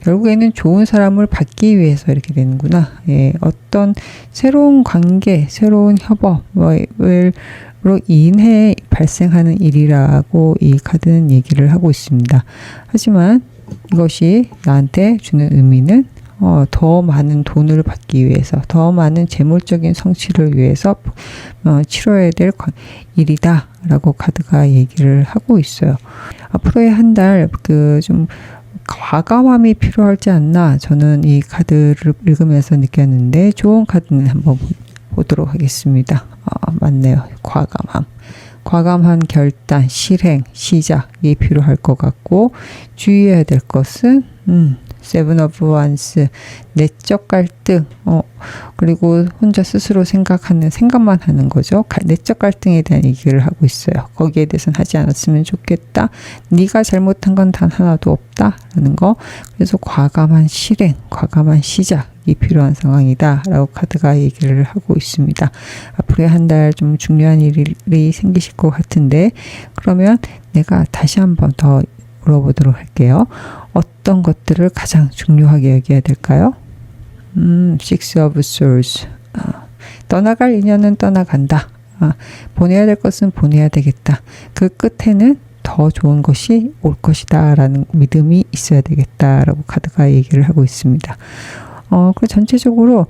Speaker 1: 결국에는 좋은 사람을 받기 위해서 이렇게 되는구나. 예, 어떤 새로운 관계, 새로운 협업을 로 인해 발생하는 일이라고 이 카드는 얘기를 하고 있습니다. 하지만 이것이 나한테 주는 의미는 더 많은 돈을 받기 위해서, 더 많은 재물적인 성취를 위해서 치러야 될 일이다 라고 카드가 얘기를 하고 있어요. 앞으로의 한 달 좀 과감함이 필요하지 않나, 저는 이 카드를 읽으면서 느꼈는데, 좋은 카드는 한번 보도록 하겠습니다. 맞네요. 과감한 결단, 실행, 시작이 필요할 것 같고, 주의해야 될 것은 세븐 오브 원스, 내적 갈등, 그리고 혼자 스스로 생각만 하는 거죠. 내적 갈등에 대한 얘기를 하고 있어요. 거기에 대해서는 하지 않았으면 좋겠다. 네가 잘못한 건 단 하나도 없다 라는 거. 그래서 과감한 실행, 과감한 시작이 필요한 상황이다 라고 카드가 얘기를 하고 있습니다. 앞으로의 한 달 좀 중요한 일이 생기실 것 같은데, 그러면 내가 다시 한번 더 물어보도록 할게요. 어떤 것들을 가장 중요하게 여겨야 될까요? Six of Swords. 떠나갈 인연은 떠나간다. 보내야 될 것은 보내야 되겠다. 그 끝에는 더 좋은 것이 올 것이다 라는 믿음이 있어야 되겠다 라고 카드가 얘기를 하고 있습니다. 그리고 전체적으로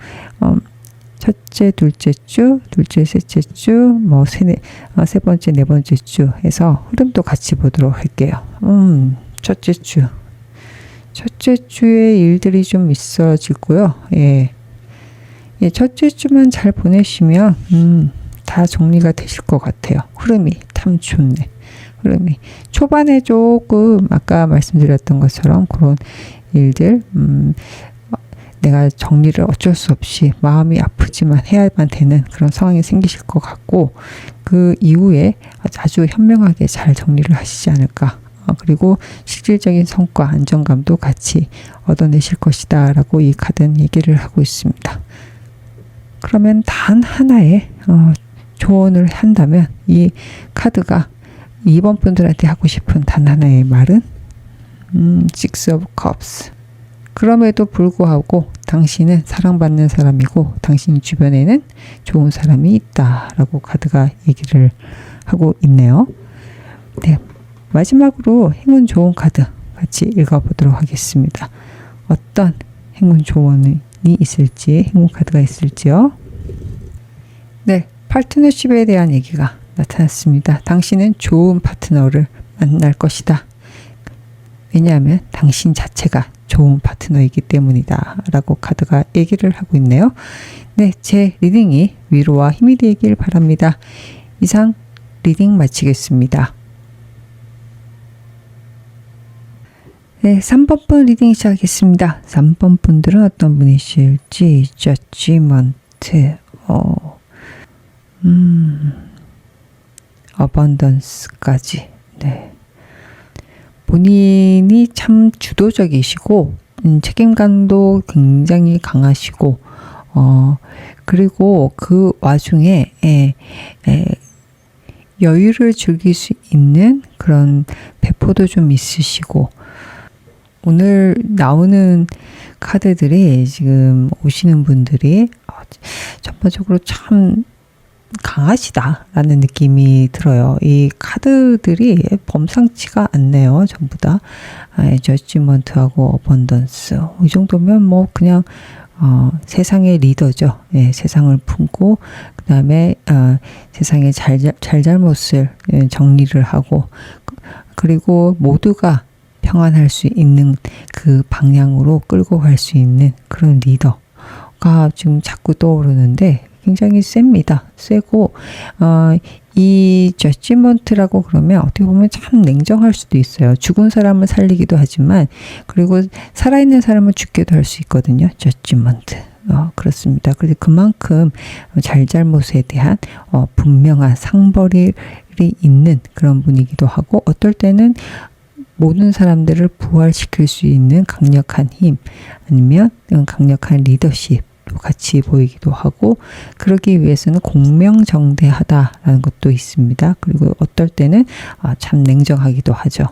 Speaker 1: 첫째, 둘째 주, 셋째 주, 세 번째, 네 번째 주 해서 흐름도 같이 보도록 할게요. 첫째 주에 일들이 좀 있어지고요. 첫째 주만 잘 보내시면 다 정리가 되실 것 같아요. 흐름이 참 좋네. 흐름이 초반에 조금 아까 말씀드렸던 것처럼 그런 일들, 내가 정리를 어쩔 수 없이 마음이 아프지만 해야만 되는 그런 상황이 생기실 것 같고, 그 이후에 아주 현명하게 잘 정리를 하시지 않을까. 그리고 실질적인 성과, 안정감도 같이 얻어내실 것이다 라고 이 카드는 얘기를 하고 있습니다. 그러면 단 하나의 조언을 한다면, 이 카드가 2번 분들한테 하고 싶은 단 하나의 말은 Six of Cups. 그럼에도 불구하고 당신은 사랑받는 사람이고, 당신 주변에는 좋은 사람이 있다 라고 카드가 얘기를 하고 있네요. 네, 마지막으로 행운 좋은 카드 같이 읽어보도록 하겠습니다. 어떤 행운 조언이 있을지, 행운 카드가 있을지요. 네, 파트너십에 대한 얘기가 나타났습니다. 당신은 좋은 파트너를 만날 것이다. 왜냐하면 당신 자체가 좋은 파트너이기 때문이다 라고 카드가 얘기를 하고 있네요. 네, 제 리딩이 위로와 힘이 되길 바랍니다. 이상 리딩 마치겠습니다. 네, 3번 분 리딩 시작하겠습니다. 3번 분들은 어떤 분이실지. 저지먼트, 어번던스까지. 네. 본인이 참 주도적이시고, 책임감도 굉장히 강하시고, 그리고 그 와중에 여유를 즐길 수 있는 그런 배포도 좀 있으시고, 오늘 나오는 카드들이, 지금 오시는 분들이 전반적으로 참 강하시다라는 느낌이 들어요. 이 카드들이 범상치가 않네요. 전부 다. 저지먼트하고 어번던스. 이 정도면 뭐 그냥 세상의 리더죠. 세상을 품고, 그 다음에 세상의 잘잘못을 정리를 하고, 그리고 모두가 평안할 수 있는 그 방향으로 끌고 갈 수 있는 그런 리더가 지금 자꾸 떠오르는데, 굉장히 셉니다. 세고, 이 저지먼트라고 그러면 어떻게 보면 참 냉정할 수도 있어요. 죽은 사람을 살리기도 하지만, 그리고 살아있는 사람을 죽게도 할 수 있거든요. 저지먼트. 그렇습니다. 그래서 그만큼 잘잘못에 대한 분명한 상벌이 있는 그런 분이기도 하고, 어떨 때는 모든 사람들을 부활시킬 수 있는 강력한 힘, 아니면 강력한 리더십 같이 보이기도 하고, 그러기 위해서는 공명정대하다라는 것도 있습니다. 그리고 어떨 때는 참 냉정하기도 하죠.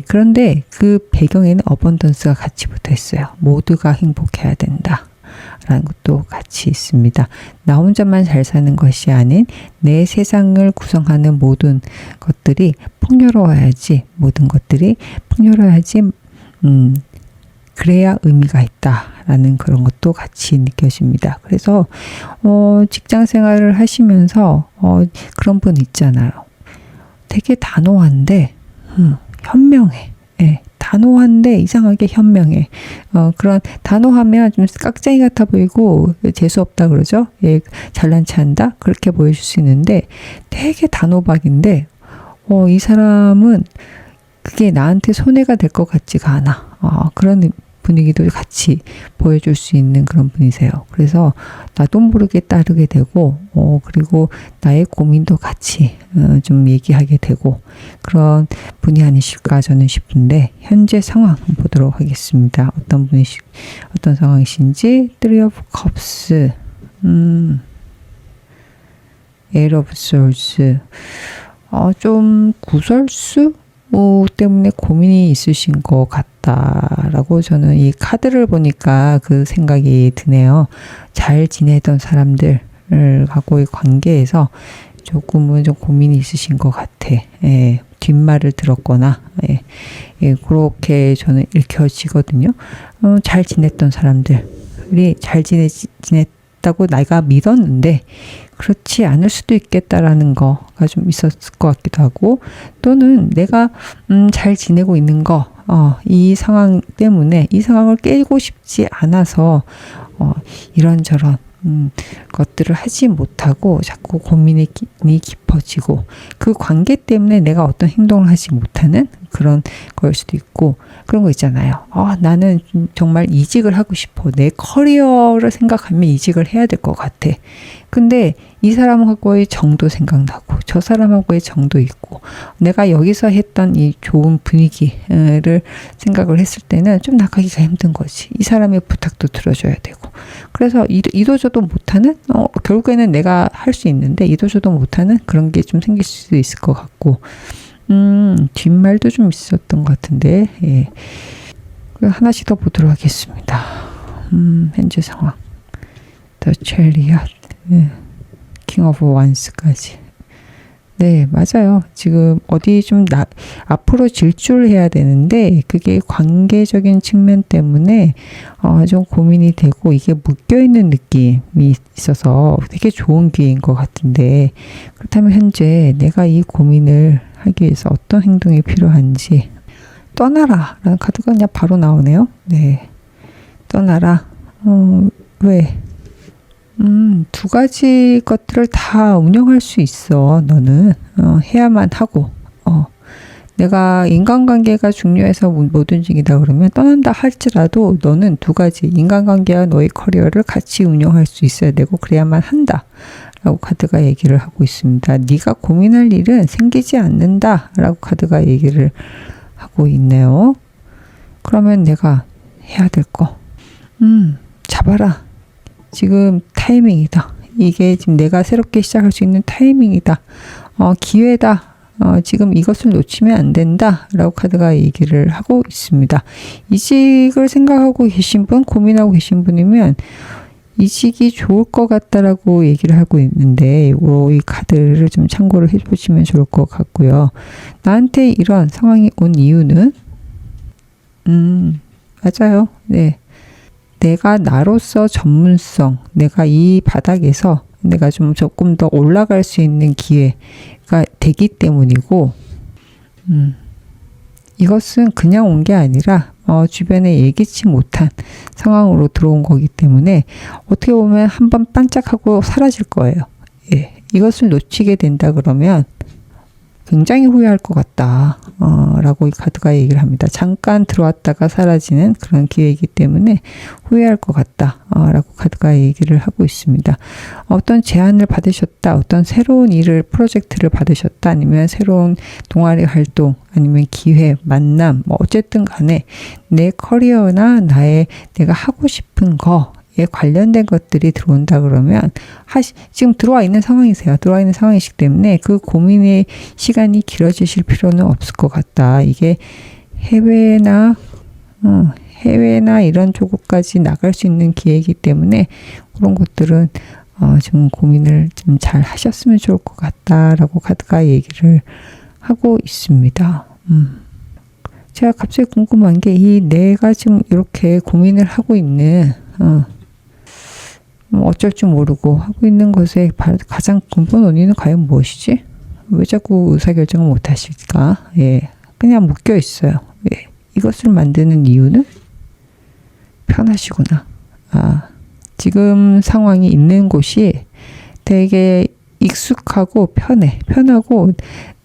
Speaker 1: 그런데 그 배경에는 어번던스가 같이 붙어 있어요. 모두가 행복해야 된다 라는 것도 같이 있습니다. 나 혼자만 잘 사는 것이 아닌 내 세상을 구성하는 모든 것들이 풍요로워야지, 모든 것들이 풍요로워야지 그래야 의미가 있다라는 그런 것도 같이 느껴집니다. 그래서 직장 생활을 하시면서 그런 분 있잖아요. 되게 단호한데 현명해. 예, 단호한데 이상하게 현명해. 그런 단호하면 좀 깍쟁이 같아 보이고 재수 없다 그러죠. 예, 잘난 체한다 그렇게 보여줄 수 있는데 되게 단호박인데 이 사람은 그게 나한테 손해가 될 것 같지가 않아. 그런 분위기도 같이 보여줄 수 있는 그런 분이세요. 그래서 나도 모르게 따르게 되고 그리고 나의 고민도 같이 좀 얘기하게 되고 그런 분이 아니실까 저는 싶은데 현재 상황 보도록 하겠습니다. 어떤 상황이신지. Three of Cups, Eight of Swords, 좀 구설수 때문에 고민이 있으신 것 같다라고 저는 이 카드를 보니까 그 생각이 드네요. 잘 지내던 사람들하고의 관계에서 조금은 좀 고민이 있으신 것 같아. 예, 뒷말을 들었거나 그렇게 저는 읽혀지거든요. 잘 지냈던 사람들이 잘 지냈다고 내가 믿었는데 그렇지 않을 수도 있겠다라는 거가 좀 있었을 것 같기도 하고 또는 내가 잘 지내고 있는 거 이 상황 때문에 이 상황을 깨고 싶지 않아서 이런저런 것들을 하지 못하고 자꾸 고민이 깊어지고 그 관계 때문에 내가 어떤 행동을 하지 못하는 그런 거일 수도 있고 그런 거 있잖아요. 나는 정말 이직을 하고 싶어. 내 커리어를 생각하면 이직을 해야 될 것 같아. 근데 이 사람하고의 정도 생각나고 저 사람하고의 정도 있고 내가 여기서 했던 이 좋은 분위기를 생각을 했을 때는 좀 나가기가 힘든 거지. 이 사람의 부탁도 들어줘야 되고 그래서 이도저도 못하는 결국에는 내가 할 수 있는데 이도저도 못하는 그런 게 좀 생길 수 있을 것 같고 뒷말도 좀 있었던 것 같은데 예. 하나씩 더 보도록 하겠습니다. 현재 상황 The Chariot, King of Wands까지. 네, 맞아요. 지금 어디 좀 앞으로 질주를 해야 되는데 그게 관계적인 측면 때문에 좀 고민이 되고 이게 묶여있는 느낌이 있어서 되게 좋은 기회인 것 같은데 그렇다면 현재 내가 이 고민을 하기 위해서 어떤 행동이 필요한지 떠나라 라는 카드가 그냥 바로 나오네요. 네, 떠나라. 왜? 두 가지 것들을 다 운영할 수 있어. 너는 해야만 하고 내가 인간관계가 중요해서 못 움직이다 그러면 떠난다 할지라도 너는 두 가지 인간관계와 너의 커리어를 같이 운영할 수 있어야 되고 그래야만 한다 라고 카드가 얘기를 하고 있습니다. 네가 고민할 일은 생기지 않는다 라고 카드가 얘기를 하고 있네요. 그러면 내가 해야 될 거 잡아라. 지금 타이밍이다. 이게 지금 내가 새롭게 시작할 수 있는 타이밍이다. 기회다. 지금 이것을 놓치면 안 된다. 라고 카드가 얘기를 하고 있습니다. 이직을 생각하고 계신 분, 고민하고 계신 분이면 이직이 좋을 것 같다라고 얘기를 하고 있는데 이 카드를 좀 참고를 해보시면 좋을 것 같고요. 나한테 이런 상황이 온 이유는 맞아요. 네. 내가 나로서 전문성, 내가 이 바닥에서 내가 좀 조금 더 올라갈 수 있는 기회가 되기 때문이고, 이것은 그냥 온 게 아니라 주변에 예기치 못한 상황으로 들어온 거기 때문에 어떻게 보면 한번 반짝하고 사라질 거예요. 예, 이것을 놓치게 된다 그러면 굉장히 후회할 것 같다 라고 이 카드가 얘기를 합니다. 잠깐 들어왔다가 사라지는 그런 기회이기 때문에 후회할 것 같다 라고 카드가 얘기를 하고 있습니다. 어떤 제안을 받으셨다, 어떤 새로운 프로젝트를 받으셨다, 아니면 새로운 동아리 활동, 아니면 기회, 만남, 어쨌든 간에 내 커리어나 내가 하고 싶은 거에 관련된 것들이 들어온다 그러면 지금 들어와 있는 상황이세요. 들어와 있는 상황이시기 때문에 그 고민의 시간이 길어지실 필요는 없을 것 같다. 이게 해외나 이런 쪽까지 나갈 수 있는 기회이기 때문에 그런 것들은 좀 고민을 좀 잘 하셨으면 좋을 것 같다라고 카드가 얘기를 하고 있습니다. 제가 갑자기 궁금한 게 이 내가 지금 이렇게 고민을 하고 있는 어쩔 줄 모르고 하고 있는 것의 가장 근본 원인은 과연 무엇이지? 왜 자꾸 의사결정을 못 하실까? 예, 그냥 묶여 있어요. 예, 이것을 만드는 이유는 편하시구나. 지금 상황이 있는 곳이 되게 익숙하고 편하고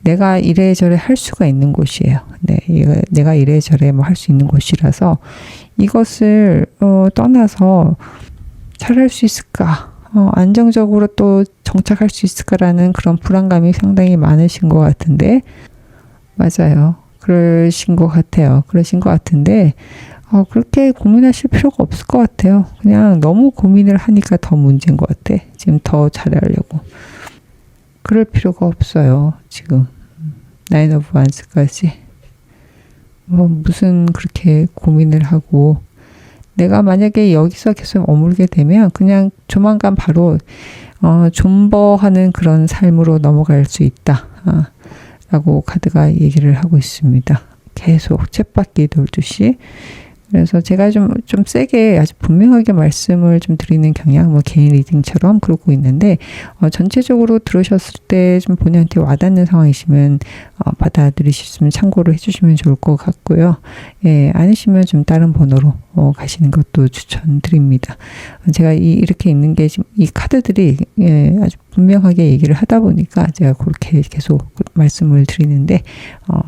Speaker 1: 내가 이래저래 할 수가 있는 곳이에요. 네, 내가 이래저래 뭐 할 수 있는 곳이라서 이것을 떠나서 잘할 수 있을까? 안정적으로 또 정착할 수 있을까라는 그런 불안감이 상당히 많으신 것 같은데, 맞아요. 그러신 것 같아요. 그러신 것 같은데, 그렇게 고민하실 필요가 없을 것 같아요. 그냥 너무 고민을 하니까 더 문제인 것 같아. 지금 더 잘하려고. 그럴 필요가 없어요. 지금. 나인 오브 완스까지. 무슨 그렇게 고민을 하고, 내가 만약에 여기서 계속 머물게 되면 그냥 조만간 바로 존버하는 그런 삶으로 넘어갈 수 있다. 라고 카드가 얘기를 하고 있습니다. 계속 쳇바퀴 돌듯이. 그래서 제가 좀 세게 아주 분명하게 말씀을 좀 드리는 경향, 뭐 개인 리딩처럼 그러고 있는데, 전체적으로 들으셨을 때 좀 본인한테 와닿는 상황이시면, 받아들이셨으면 참고를 해주시면 좋을 것 같고요. 예, 아니시면 좀 다른 번호로 가시는 것도 추천드립니다. 제가 이렇게 있는 게 지금 이 카드들이 아주 분명하게 얘기를 하다 보니까 제가 그렇게 계속 말씀을 드리는데,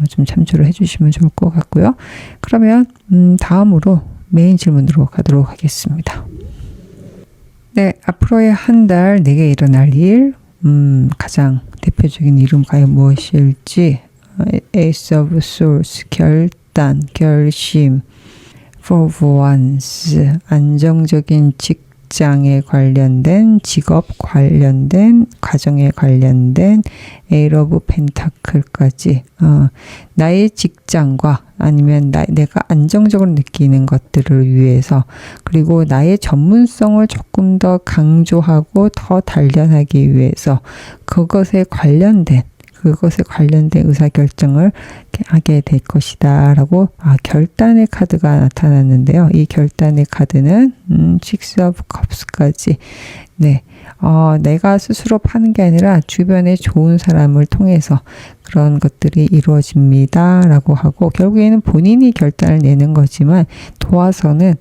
Speaker 1: 좀 참조를 해주시면 좋을 것 같고요. 그러면 다음으로 메인 질문으로 가도록 하겠습니다. 네, 앞으로의 한 달 내게 일어날 일, 가장 대표적인 일은 과연 무엇일지, Ace of Swords, 결단, 결심, Four of Wands, 안정적인 직장에 관련된, 직업 관련된, 가정에 관련된, Eight of Pentacle까지 나의 직장과 아니면 내가 안정적으로 느끼는 것들을 위해서, 그리고 나의 전문성을 조금 더 강조하고 더 단련하기 위해서 그것에 관련된 의사결정을 하게 될 것이다 라고 결단의 카드가 나타났는데요. 이 결단의 카드는 Six of Cups까지, 네, 내가 스스로 파는 게 아니라 주변에 좋은 사람을 통해서 그런 것들이 이루어집니다 라고 하고, 결국에는 본인이 결단을 내는 거지만 도와서는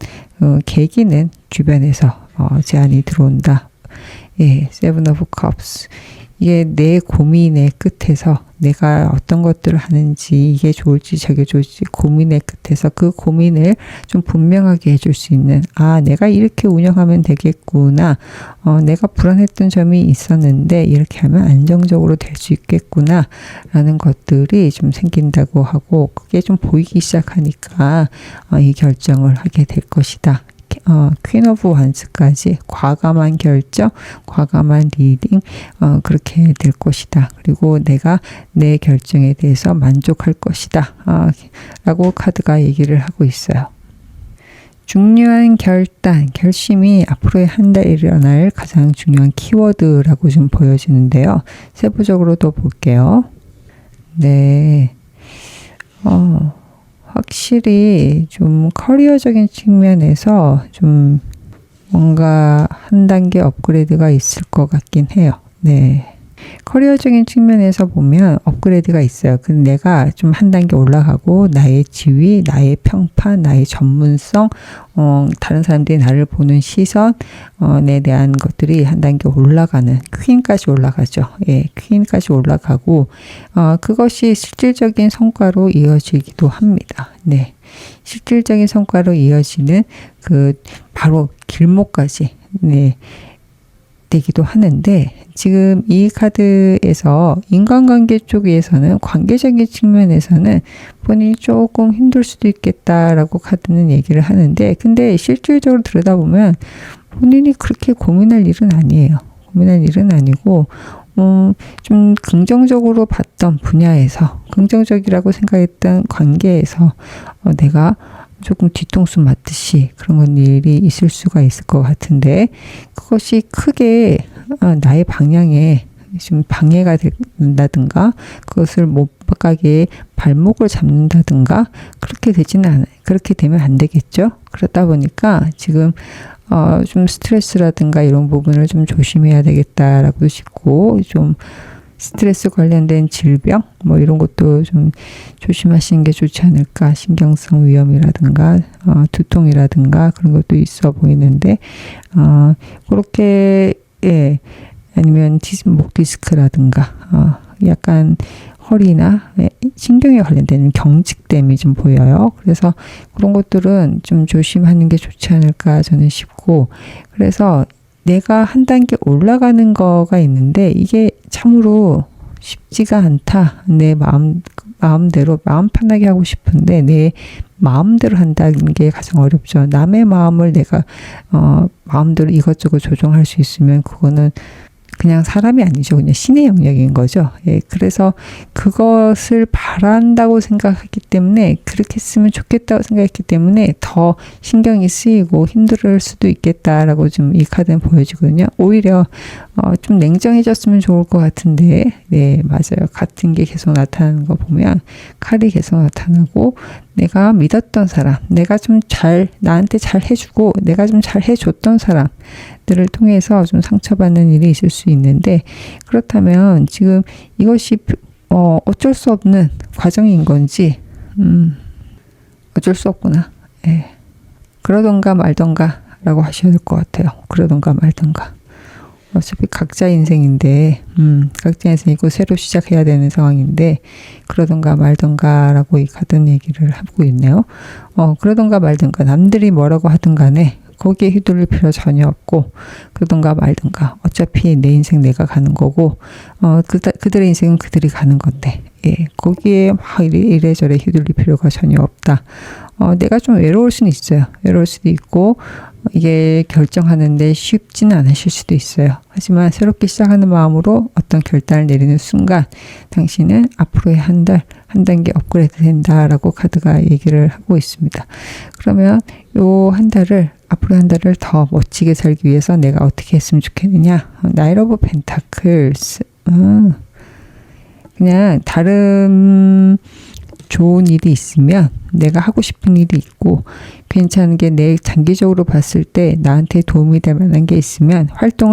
Speaker 1: 계기는 주변에서 제안이 들어온다. 예, Seven of Cups. 이게 내 고민의 끝에서 내가 어떤 것들을 하는지, 이게 좋을지 저게 좋을지 고민의 끝에서 그 고민을 좀 분명하게 해줄 수 있는, 내가 이렇게 운영하면 되겠구나, 내가 불안했던 점이 있었는데 이렇게 하면 안정적으로 될 수 있겠구나 라는 것들이 좀 생긴다고 하고, 그게 좀 보이기 시작하니까 이 결정을 하게 될 것이다. 퀸 오브 완스까지 과감한 결정, 과감한 리딩, 그렇게 될 것이다. 그리고 내가 내 결정에 대해서 만족할 것이다. 라고 카드가 얘기를 하고 있어요. 중요한 결단, 결심이 앞으로의 한 달 일어날 가장 중요한 키워드라고 좀 보여지는데요. 세부적으로도 볼게요. 네. 확실히 좀 커리어적인 측면에서 좀 뭔가 한 단계 업그레이드가 있을 것 같긴 해요. 네. 커리어적인 측면에서 보면 업그레이드가 있어요. 근데 내가 좀 한 단계 올라가고 나의 지위, 나의 평판, 나의 전문성, 다른 사람들이 나를 보는 시선에 대한 것들이 한 단계 올라가는, 퀸까지 올라가죠. 예, 퀸까지 올라가고, 그것이 실질적인 성과로 이어지기도 합니다. 네. 실질적인 성과로 이어지는 바로 길목까지, 네, 되기도 하는데, 지금 이 카드에서 인간관계 쪽에서는, 관계적인 측면에서는 본인이 조금 힘들 수도 있겠다라고 카드는 얘기를 하는데, 근데 실질적으로 들여다보면 본인이 그렇게 고민할 일은 아니에요. 고민할 일은 아니고, 좀 긍정적으로 봤던 분야에서, 긍정적이라고 생각했던 관계에서 내가 조금 뒤통수 맞듯이 그런 일이 있을 수가 있을 것 같은데, 그것이 크게 나의 방향에 좀 방해가 된다든가, 그것을 못 각각의 발목을 잡는다든가 그렇게 되지는 않아요. 그렇게 되면 안 되겠죠. 그러다 보니까 지금 좀 스트레스라든가 이런 부분을 좀 조심해야 되겠다라고 싶고, 좀 스트레스 관련된 질병 뭐 이런 것도 좀 조심하시는 게 좋지 않을까. 신경성 위염이라든가 두통이라든가 그런 것도 있어 보이는데, 그렇게, 예, 아니면 목 디스크라든가 약간 허리나 신경에 관련된 경직됨이 좀 보여요. 그래서 그런 것들은 좀 조심하는 게 좋지 않을까 저는 싶고, 그래서 내가 한 단계 올라가는 거가 있는데 이게 참으로 쉽지가 않다. 내 마음대로 마음 편하게 하고 싶은데 내 마음대로 한다는 게 가장 어렵죠. 남의 마음을 내가 마음대로 이것저것 조정할 수 있으면 그거는 그냥 사람이 아니죠. 그냥 신의 영역인 거죠. 예, 그래서 그것을 바란다고 생각했기 때문에, 그렇게 했으면 좋겠다고 생각했기 때문에 더 신경이 쓰이고 힘들 수도 있겠다라고 좀 이 카드는 보여지거든요. 오히려 좀 냉정해졌으면 좋을 것 같은데, 네, 맞아요. 같은 게 계속 나타나는 거 보면 칼이 계속 나타나고, 내가 믿었던 사람, 내가 좀 나한테 잘 해주고 내가 좀 잘 해줬던 사람들을 통해서 좀 상처받는 일이 있을 수 있는데, 그렇다면 지금 이것이 어쩔 수 없는 과정인 건지, 어쩔 수 없구나. 예. 그러던가 말던가 라고 하셔야 될 것 같아요. 그러던가 말던가. 어차피 각자 인생인데, 각자 인생이고 새로 시작해야 되는 상황인데, 그러던가 말던가 라고 이 카드는 얘기를 하고 있네요. 그러던가 말던가, 남들이 뭐라고 하든 간에 거기에 휘둘릴 필요 전혀 없고, 그러던가 말던가, 어차피 내 인생 내가 가는 거고, 그들의 인생은 그들이 가는 건데, 예, 거기에 막 이래저래 휘둘릴 필요가 전혀 없다. 내가 좀 외로울 수는 있어요. 외로울 수도 있고, 이게 결정하는데 쉽지는 않으실 수도 있어요. 하지만 새롭게 시작하는 마음으로 어떤 결단을 내리는 순간 당신은 앞으로의 한 단계 업그레이드 된다라고 카드가 얘기를 하고 있습니다. 그러면 앞으로 한 달을 더 멋지게 살기 위해서 내가 어떻게 했으면 좋겠느냐. 나이트 오브 펜타클스. 그냥 다른 좋은 일이 있으면, 내가 하고 싶은 일이 있고 괜찮은 게 내 장기적으로 봤을 때 나한테 도움이 될 만한 게 있으면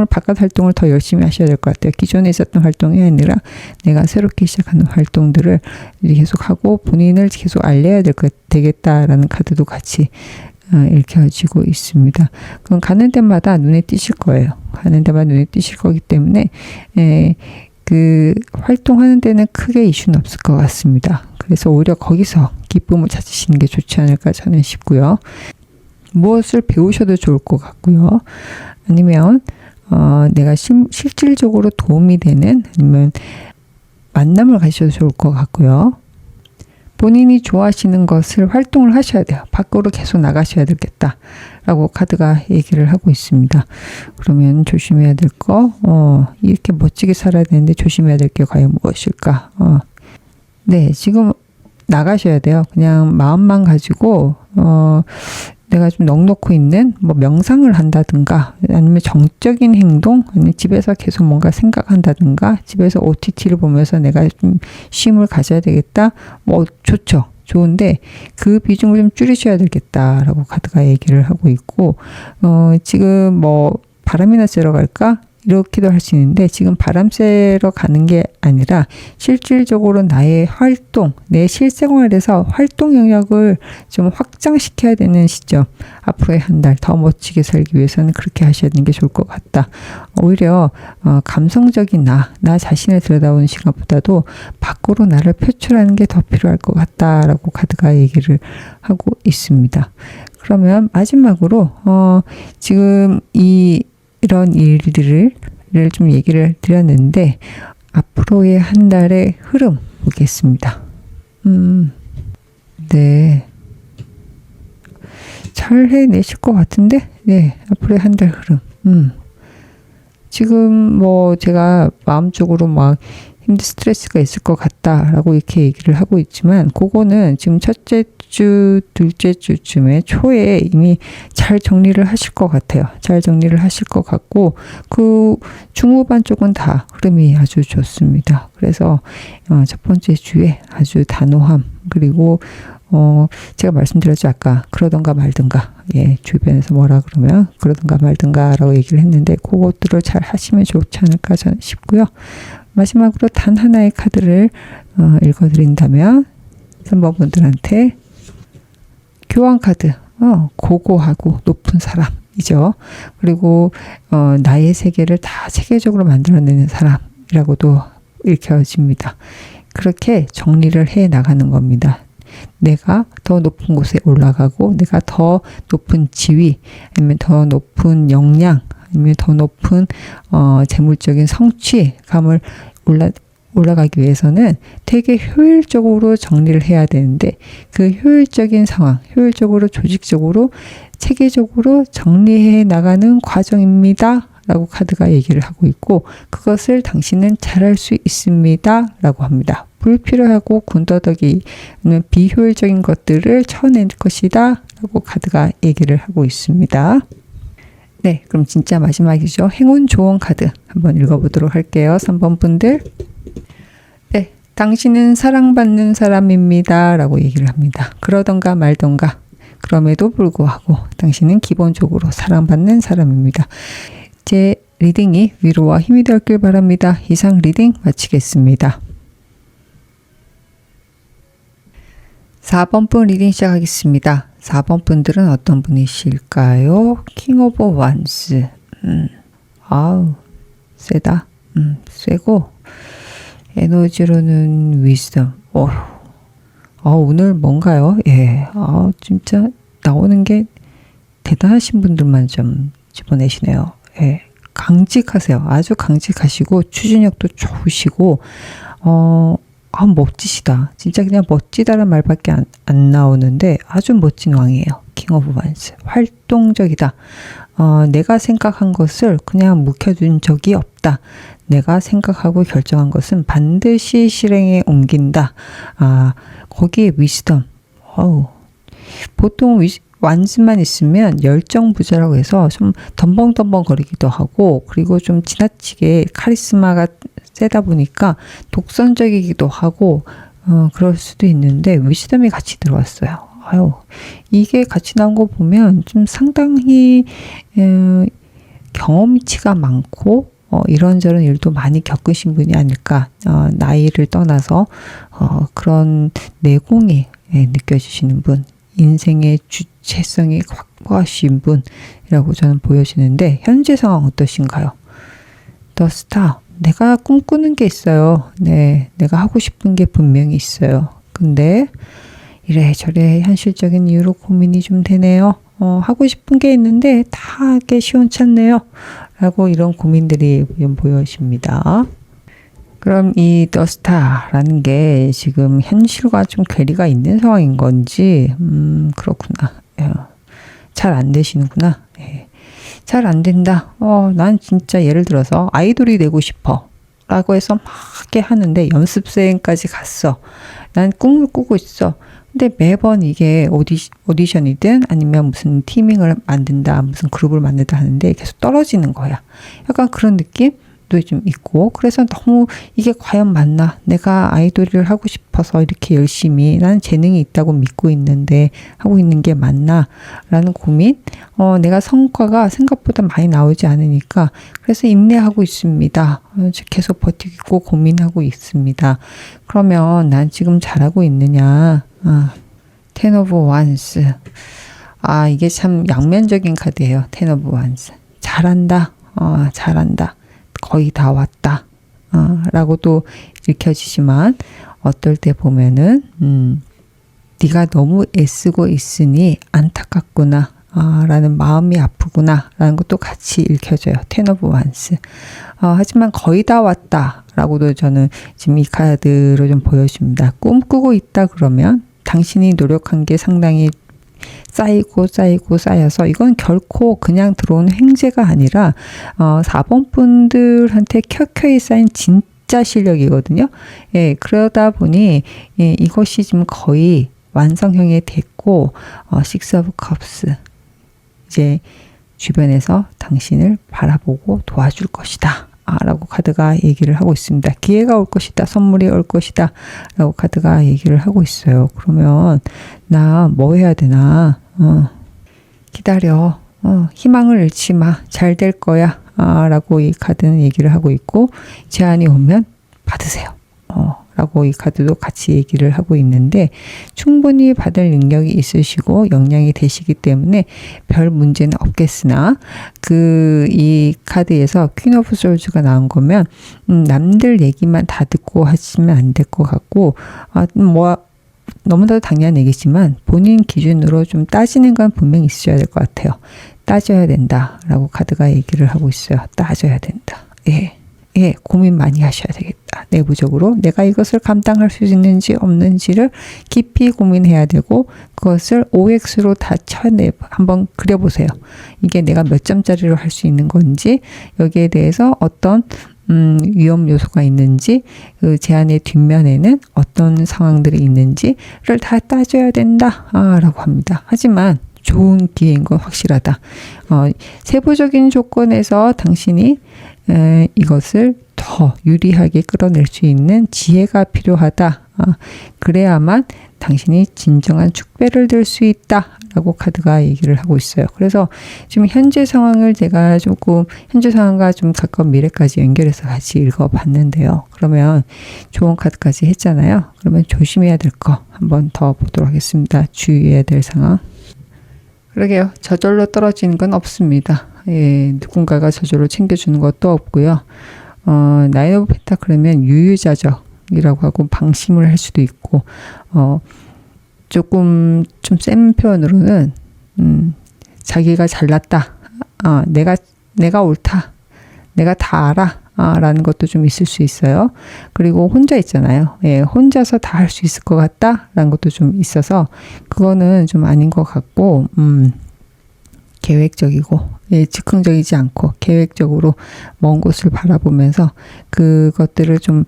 Speaker 1: 바깥 활동을 더 열심히 하셔야 될 것 같아요. 기존에 있었던 활동이 아니라 내가 새롭게 시작하는 활동들을 계속하고 본인을 계속 알려야 되겠다라는 카드도 같이 읽혀지고 있습니다. 그럼 가는 데마다 눈에 띄실 거예요. 가는 데마다 눈에 띄실 거기 때문에 그 활동하는 데는 크게 이슈는 없을 것 같습니다. 그래서 오히려 거기서 기쁨을 찾으시는 게 좋지 않을까 저는 싶고요. 무엇을 배우셔도 좋을 것 같고요. 아니면 내가 실질적으로 도움이 되는, 아니면 만남을 가셔도 좋을 것 같고요. 본인이 좋아하시는 것을 활동을 하셔야 돼요. 밖으로 계속 나가셔야 되겠다 라고 카드가 얘기를 하고 있습니다. 그러면 조심해야 될 거, 이렇게 멋지게 살아야 되는데 조심해야 될 게 과연 무엇일까? 네, 지금 나가셔야 돼요. 그냥 마음만 가지고 내가 좀 넉넉히 있는 명상을 한다든가, 아니면 정적인 행동, 아니면 집에서 계속 뭔가 생각한다든가, 집에서 OTT를 보면서 내가 좀 쉼을 가져야 되겠다. 좋죠. 좋은데 그 비중을 좀 줄이셔야 되겠다라고 카드가 얘기를 하고 있고, 지금 바람이나 쐬러 갈까? 이렇게도 할 수 있는데, 지금 바람 쐬러 가는 게 아니라 실질적으로 나의 활동, 내 실생활에서 활동 영역을 좀 확장시켜야 되는 시점. 앞으로의 한 달 더 멋지게 살기 위해서는 그렇게 하셔야 되는 게 좋을 것 같다. 오히려 감성적인 나 자신을 들여다보는 시간보다도 밖으로 나를 표출하는 게 더 필요할 것 같다라고 카드가 얘기를 하고 있습니다. 그러면 마지막으로 지금 이런 일들을 좀 얘기를 드렸는데, 앞으로의 한 달의 흐름 보겠습니다. 네. 잘 해내실 것 같은데, 네. 앞으로의 한 달 흐름. 지금 제가 마음적으로 힘든 스트레스가 있을 것 같다라고 이렇게 얘기를 하고 있지만 그거는 지금 첫째 주, 둘째 주쯤에 초에 이미 잘 정리를 하실 것 같아요. 잘 정리를 하실 것 같고 그 중후반 쪽은 다 흐름이 아주 좋습니다. 그래서 첫 번째 주에 아주 단호함 그리고 제가 말씀드렸죠. 아까 그러던가 말든가 예, 주변에서 뭐라 그러면 그러던가 말든가 라고 얘기를 했는데 그것들을 잘 하시면 좋지 않을까 저는 싶고요. 마지막으로 단 하나의 카드를 읽어드린다면 3번 분들한테 교환 카드 고고하고 높은 사람이죠. 그리고 나의 세계를 다 체계적으로 만들어내는 사람이라고도 읽혀집니다. 그렇게 정리를 해 나가는 겁니다. 내가 더 높은 곳에 올라가고 내가 더 높은 지위 아니면 더 높은 역량 아니면 더 높은 재물적인 성취감을 올라가기 위해서는 되게 효율적으로 정리를 해야 되는데 그 효율적인 상황, 효율적으로 조직적으로 체계적으로 정리해 나가는 과정입니다. 라고 카드가 얘기를 하고 있고 그것을 당신은 잘할 수 있습니다. 라고 합니다. 불필요하고 군더더기 비효율적인 것들을 쳐낼 것이다. 라고 카드가 얘기를 하고 있습니다. 네, 그럼 진짜 마지막이죠. 행운 조언 카드 한번 읽어보도록 할게요. 3번 분들. 네, 당신은 사랑받는 사람입니다. 라고 얘기를 합니다. 그러던가 말던가 그럼에도 불구하고 당신은 기본적으로 사랑받는 사람입니다. 제 리딩이 위로와 힘이 되었길 바랍니다. 이상 리딩 마치겠습니다. 4번 분 리딩 시작하겠습니다. 4번 분들은 어떤 분이실까요? 킹 오브 완스. 아우, 세다. 세고, 에너지로는 위즈덤. 오늘 뭔가요? 예. 진짜 나오는 게 대단하신 분들만 좀 집어내시네요. 예. 강직하세요. 아주 강직하시고, 추진력도 좋으시고, 멋지시다. 진짜 그냥 멋지다란 말밖에 안 나오는데 아주 멋진 왕이에요. 킹 오브 완스. 활동적이다. 내가 생각한 것을 그냥 묵혀둔 적이 없다. 내가 생각하고 결정한 것은 반드시 실행에 옮긴다. 거기에 위즈덤. 보통 완스만 있으면 열정부자라고 해서 좀 덤벙덤벙 거리기도 하고 그리고 좀 지나치게 카리스마가 세다 보니까 독선적이기도 하고 그럴 수도 있는데 위즈덤이 같이 들어왔어요. 이게 같이 나온 거 보면 좀 상당히 경험치가 많고 이런저런 일도 많이 겪으신 분이 아닐까. 나이를 떠나서 그런 내공이 느껴지시는 분. 인생의 주체성이 확고하신 분이라고 저는 보여지는데 현재 상황 어떠신가요? 더 스타. 내가 꿈꾸는 게 있어요. 네, 내가 하고 싶은 게 분명히 있어요. 근데 이래저래 현실적인 이유로 고민이 좀 되네요. 하고 싶은 게 있는데 다 하기 시원찮네요. 라고 이런 고민들이 좀 보여집니다. 그럼 이 더스타라는 게 지금 현실과 좀 괴리가 있는 상황인 건지 그렇구나. 잘 안 되시는구나. 잘 안 된다. 난 진짜 예를 들어서 아이돌이 되고 싶어 라고 해서 막 하는데 연습생까지 갔어. 난 꿈을 꾸고 있어. 근데 매번 이게 오디션이든 아니면 무슨 티밍을 만든다, 무슨 그룹을 만든다 하는데 계속 떨어지는 거야. 약간 그런 느낌도 좀 있고, 그래서 너무 이게 과연 맞나? 내가 아이돌을 하고 싶어서 이렇게 열심히 나는 재능이 있다고 믿고 있는데 하고 있는 게 맞나? 라는 고민? 내가 성과가 생각보다 많이 나오지 않으니까 그래서 인내하고 있습니다. 계속 버티고 고민하고 있습니다. 그러면 난 지금 잘하고 있느냐? 텐 오브 완스. 이게 참 양면적인 카드예요. 텐 오브 완스. 잘한다. 잘한다. 거의 다 왔다. 라고도 읽혀지지만 어떨 때 보면은 네가 너무 애쓰고 있으니 안타깝구나. 라는 마음이 아프구나. 라는 것도 같이 읽혀져요. 텐 오브 완스. 하지만 거의 다 왔다. 라고도 저는 지금 이 카드로 좀 보여집니다. 꿈꾸고 있다 그러면 당신이 노력한 게 상당히 쌓여서 이건 결코 그냥 들어온 횡재가 아니라 4번 분들한테 켜켜이 쌓인 진짜 진짜 실력이거든요. 예, 그러다 보니 예, 이것이 지금 거의 완성형이 됐고 식스 오브 컵스 이제 주변에서 당신을 바라보고 도와줄 것이다. 라고 카드가 얘기를 하고 있습니다. 기회가 올 것이다. 선물이 올 것이다. 라고 카드가 얘기를 하고 있어요. 그러면 나 뭐 해야 되나? 기다려. 희망을 잃지 마. 잘 될 거야. 라고 이 카드는 얘기를 하고 있고 제안이 오면 받으세요. 라고 이 카드도 같이 얘기를 하고 있는데 충분히 받을 능력이 있으시고 역량이 되시기 때문에 별 문제는 없겠으나 이 카드에서 퀸 오브 솔즈가 나온 거면 남들 얘기만 다 듣고 하시면 안 될 것 같고 뭐 너무나도 당연한 얘기지만 본인 기준으로 좀 따지는 건 분명히 있어야 될 것 같아요. 따져야 된다 라고 카드가 얘기를 하고 있어요. 따져야 된다. 예, 고민 많이 하셔야 되겠다. 내부적으로 내가 이것을 감당할 수 있는지 없는지를 깊이 고민해야 되고 그것을 OX로 다 한번 그려보세요. 이게 내가 몇 점짜리로 할 수 있는 건지 여기에 대해서 어떤 위험 요소가 있는지 그 제안의 뒷면에는 어떤 상황들이 있는지를 다 따져야 된다 라고 합니다. 하지만 좋은 기회인 건 확실하다. 세부적인 조건에서 당신이 이것을 더 유리하게 끌어낼 수 있는 지혜가 필요하다. 그래야만 당신이 진정한 축배를 들 수 있다. 라고 카드가 얘기를 하고 있어요. 그래서 지금 현재 상황을 제가 조금 현재 상황과 좀 가까운 미래까지 연결해서 같이 읽어봤는데요. 그러면 좋은 카드까지 했잖아요. 그러면 조심해야 될 거 한번 더 보도록 하겠습니다. 주의해야 될 상황. 그러게요. 저절로 떨어지는 건 없습니다. 예, 누군가가 저절로 챙겨주는 것도 없고요. 나인 오브 펜타클이면 유유자적이라고 하고 방심을 할 수도 있고 조금 좀 센 표현으로는 자기가 잘났다. 내가 옳다. 내가 다 알아. 라는 것도 좀 있을 수 있어요. 그리고 혼자 있잖아요. 예, 혼자서 다 할 수 있을 것 같다. 라는 것도 좀 있어서 그거는 좀 아닌 것 같고 계획적이고 예, 즉흥적이지 않고 계획적으로 먼 곳을 바라보면서 그것들을 좀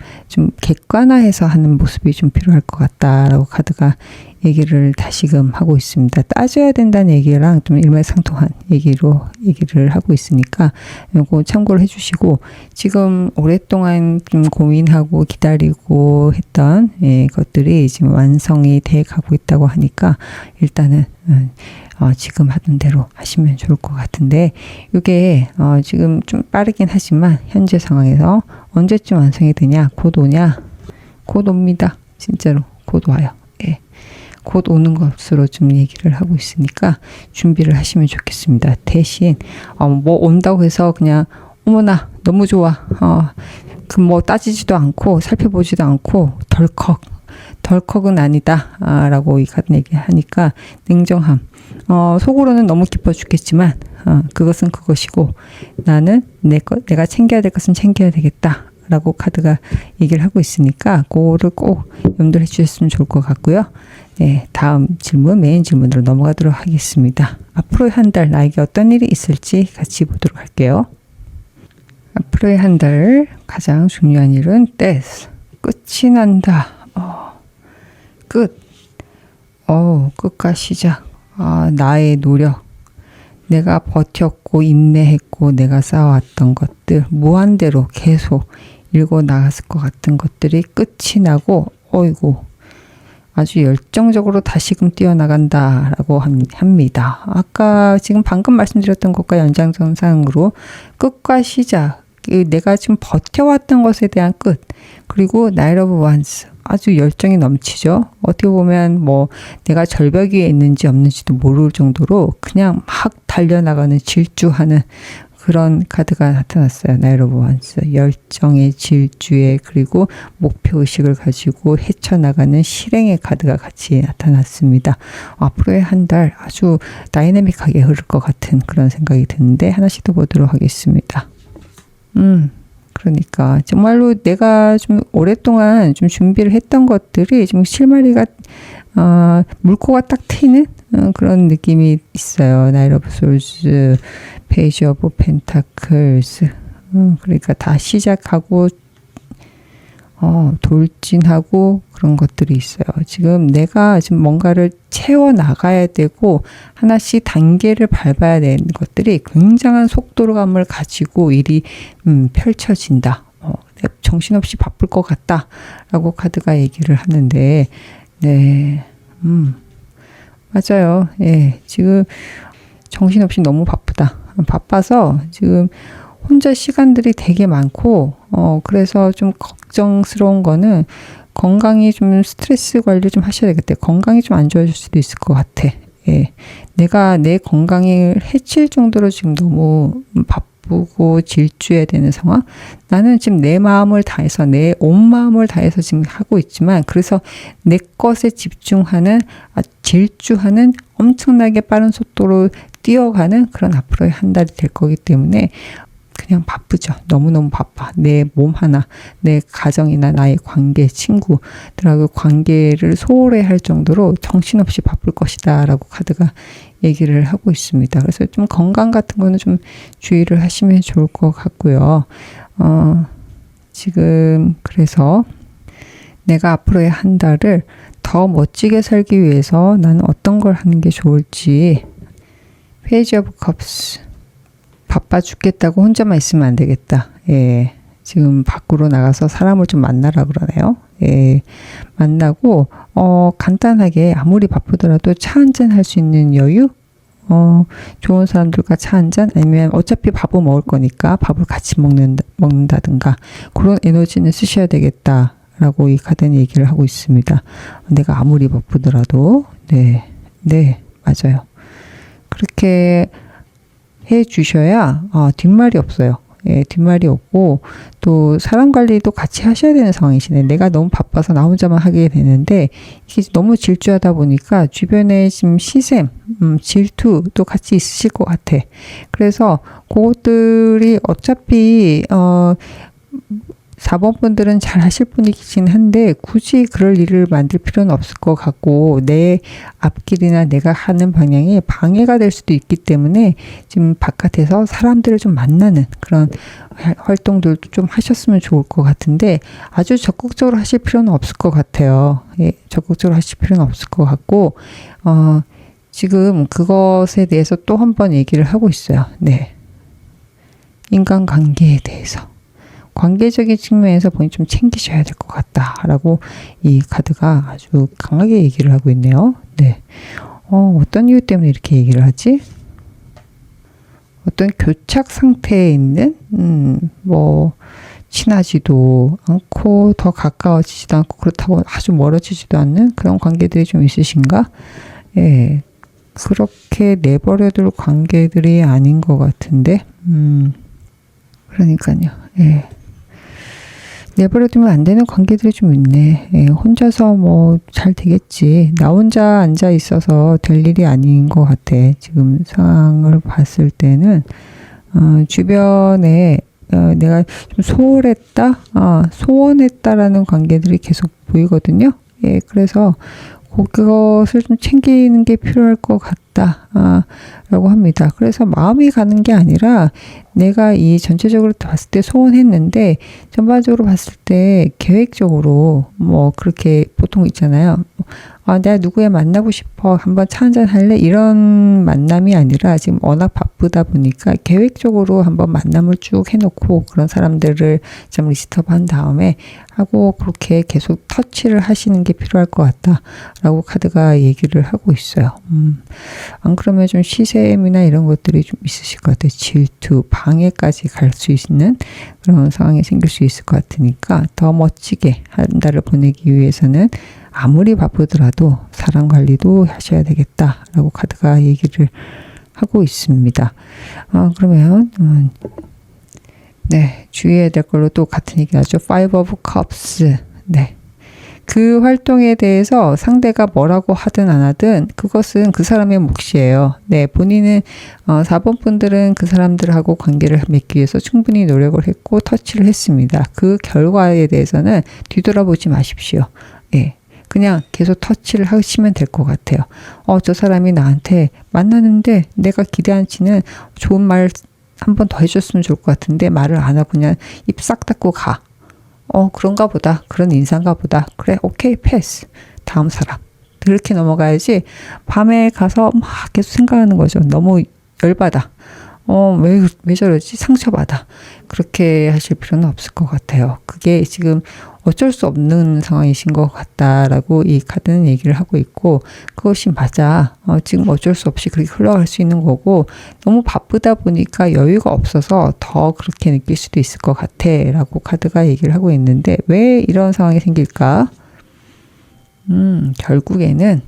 Speaker 1: 객관화해서 하는 모습이 좀 필요할 것 같다라고 카드가 얘기를 다시금 하고 있습니다. 따져야 된다는 얘기랑 좀 일맥상통한 얘기를 하고 있으니까 이거 참고를 해주시고 지금 오랫동안 좀 고민하고 기다리고 했던 것들이 지금 완성이 돼 가고 있다고 하니까 일단은 지금 하던 대로 하시면 좋을 것 같은데 이게 지금 좀 빠르긴 하지만 현재 상황에서 언제쯤 완성이 되냐 곧 오냐 곧 옵니다. 진짜로 곧 와요. 예. 곧 오는 것으로 좀 얘기를 하고 있으니까 준비를 하시면 좋겠습니다. 대신 뭐 온다고 해서 그냥 어머나 너무 좋아 그 뭐 따지지도 않고 살펴보지도 않고 덜컥은 아니다 라고 이 카드 얘기하니까 냉정함 속으로는 너무 기뻐 죽겠지만 그것은 그것이고 나는 내가 챙겨야 될 것은 챙겨야 되겠다 라고 카드가 얘기를 하고 있으니까 그거를 꼭 염두를 해주셨으면 좋을 것 같고요. 네, 다음 질문 메인 질문으로 넘어가도록 하겠습니다. 앞으로의 한 달 나에게 어떤 일이 있을지 같이 보도록 할게요. 앞으로의 한 달 가장 중요한 일은 death 끝이 난다. 끝과 시작. 나의 노력, 내가 버텼고 인내했고 내가 쌓아왔던 것들 무한대로 계속 일고 나갔을 것 같은 것들이 끝이 나고 어이구 아주 열정적으로 다시금 뛰어나간다라고 합니다. 아까 지금 방금 말씀드렸던 것과 연장선상으로 끝과 시작, 내가 지금 버텨왔던 것에 대한 끝, 그리고 나인 오브 원스 아주 열정이 넘치죠. 어떻게 보면 뭐 내가 절벽 위에 있는지 없는지도 모를 정도로 그냥 막 달려나가는 질주하는 그런 카드가 나타났어요. 나인 오브 원스. 열정의 질주에 그리고 목표의식을 가지고 헤쳐나가는 실행의 카드가 같이 나타났습니다. 앞으로의 한 달 아주 다이내믹하게 흐를 것 같은 그런 생각이 드는데 하나씩 더 보도록 하겠습니다. 그러니까 정말로 내가 좀 오랫동안 좀 준비를 했던 것들이 좀 실마리가 물꼬가 딱 트이는 그런 느낌이 있어요. 나인 오브 솔즈, 페이지 오브 펜타클스. 그러니까 다 시작하고 돌진하고 그런 것들이 있어요. 지금 내가 지금 뭔가를 채워 나가야 되고 하나씩 단계를 밟아야 되는 것들이 굉장한 속도감을 가지고 일이 펼쳐진다. 정신없이 바쁠 것 같다 라고 카드가 얘기를 하는데, 네, 맞아요. 예, 지금 정신없이 너무 바쁘다. 바빠서 지금 혼자 시간들이 되게 많고, 그래서 좀 걱정스러운 거는 건강이 좀 스트레스 관리 좀 하셔야 되겠대. 건강이 좀 안 좋아질 수도 있을 것 같아. 예. 내가 내 건강을 해칠 정도로 지금 너무 바쁘고 질주해야 되는 상황. 나는 지금 내 마음을 다해서, 내 온 마음을 다해서 지금 하고 있지만, 그래서 내 것에 집중하는, 질주하는 엄청나게 빠른 속도로 뛰어가는 그런 앞으로의 한 달이 될 거기 때문에 그냥 바쁘죠. 너무너무 바빠. 내 몸 하나, 내 가정이나 나의 관계, 친구들하고 관계를 소홀히 할 정도로 정신없이 바쁠 것이다 라고 카드가 얘기를 하고 있습니다. 그래서 좀 건강 같은 거는 좀 주의를 하시면 좋을 것 같고요. 지금 그래서 내가 앞으로의 한 달을 더 멋지게 살기 위해서 나는 어떤 걸 하는 게 좋을지. 페이지 오브 컵스. 바빠 죽겠다고 혼자만 있으면 안 되겠다. 예. 지금 밖으로 나가서 사람을 좀 만나라 그러네요. 예. 만나고, 간단하게 아무리 바쁘더라도 차 한잔 할 수 있는 여유? 좋은 사람들과 차 한잔? 아니면 어차피 밥을 먹을 거니까 밥을 같이 먹는다든가. 그런 에너지는 쓰셔야 되겠다. 라고 이 카드는 얘기를 하고 있습니다. 내가 아무리 바쁘더라도, 네. 네. 맞아요. 그렇게 해 주셔야 뒷말이 없어요. 예, 뒷말이 없고 또 사람 관리도 같이 하셔야 되는 상황이시네. 내가 너무 바빠서 나 혼자만 하게 되는데 이게 너무 질주하다 보니까 주변에 지금 시샘, 질투도 같이 있으실 것 같아. 그래서 그것들이 어차피 4번 분들은 잘 하실 분이긴 한데 굳이 그럴 일을 만들 필요는 없을 것 같고 내 앞길이나 내가 하는 방향에 방해가 될 수도 있기 때문에 지금 바깥에서 사람들을 좀 만나는 그런 활동들도 좀 하셨으면 좋을 것 같은데 아주 적극적으로 하실 필요는 없을 것 같아요. 예, 적극적으로 하실 필요는 없을 것 같고 지금 그것에 대해서 또 한 번 얘기를 하고 있어요. 네, 인간관계에 대해서. 관계적인 측면에서 본인이 좀 챙기셔야 될 것 같다라고 이 카드가 아주 강하게 얘기를 하고 있네요. 네. 어떤 이유 때문에 이렇게 얘기를 하지? 어떤 교착 상태에 있는, 친하지도 않고 더 가까워지지도 않고 그렇다고 아주 멀어지지도 않는 그런 관계들이 좀 있으신가? 예. 그렇게 내버려둘 관계들이 아닌 것 같은데, 그러니까요. 예. 내버려두면 안 되는 관계들이 좀 있네. 예, 혼자서 뭐 잘 되겠지. 나 혼자 앉아 있어서 될 일이 아닌 것 같아. 지금 상황을 봤을 때는 주변에 내가 좀 소홀했다, 소원했다라는 관계들이 계속 보이거든요. 예, 그래서 그것을 좀 챙기는 게 필요할 것 같다. 라고 합니다. 그래서 마음이 가는 게 아니라 내가 이 전체적으로 봤을 때 소원했는데 전반적으로 봤을 때 계획적으로 뭐 그렇게 보통 있잖아요. 내가 누구야 만나고 싶어. 한번 차 한잔 할래? 이런 만남이 아니라 지금 워낙 바쁘다 보니까 계획적으로 한번 만남을 쭉 해놓고 그런 사람들을 좀 리스트업 한 다음에 하고 그렇게 계속 터치를 하시는 게 필요할 것 같다라고 카드가 얘기를 하고 있어요. 안 그러면 좀 시샘이나 이런 것들이 좀 있으실 것 같아요. 질투, 방해까지 갈 수 있는 그런 상황이 생길 수 있을 것 같으니까 더 멋지게 한 달을 보내기 위해서는 아무리 바쁘더라도 사람 관리도 하셔야 되겠다라고 카드가 얘기를 하고 있습니다. 그러면 네, 주의해야 될 걸로 또 같은 얘기 하죠. Five of Cups. 네. 그 활동에 대해서 상대가 뭐라고 하든 안 하든 그것은 그 사람의 몫이에요. 네, 본인은 4번 분들은 그 사람들하고 관계를 맺기 위해서 충분히 노력을 했고 터치를 했습니다. 그 결과에 대해서는 뒤돌아보지 마십시오. 예. 그냥 계속 터치를 하시면 될 것 같아요. 저 사람이 나한테 만나는데 내가 기대한치는 좋은 말 한 번 더 해줬으면 좋을 것 같은데 말을 안 하고 그냥 입 싹 닫고 가. 그런가 보다. 그런 인상가 보다. 그래, 오케이, 패스. 다음 사람. 그렇게 넘어가야지 밤에 가서 막 계속 생각하는 거죠. 너무 열받아. 왜 저러지? 상처받아. 그렇게 하실 필요는 없을 것 같아요. 그게 지금 어쩔 수 없는 상황이신 것 같다라고 이 카드는 얘기를 하고 있고, 그것이 맞아. 지금 어쩔 수 없이 그렇게 흘러갈 수 있는 거고, 너무 바쁘다 보니까 여유가 없어서 더 그렇게 느낄 수도 있을 것 같아 라고 카드가 얘기를 하고 있는데, 왜 이런 상황이 생길까? 결국에는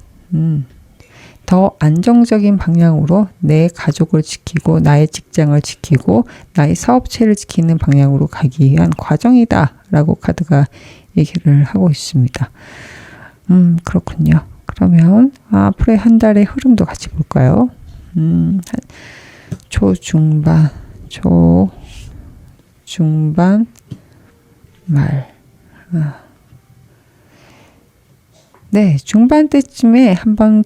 Speaker 1: 더 안정적인 방향으로 내 가족을 지키고 나의 직장을 지키고 나의 사업체를 지키는 방향으로 가기 위한 과정이다 라고 카드가 얘기를 하고 있습니다. 그렇군요. 그러면 앞으로의 한 달의 흐름도 같이 볼까요? 초중반 말. 네, 중반 때쯤에 한번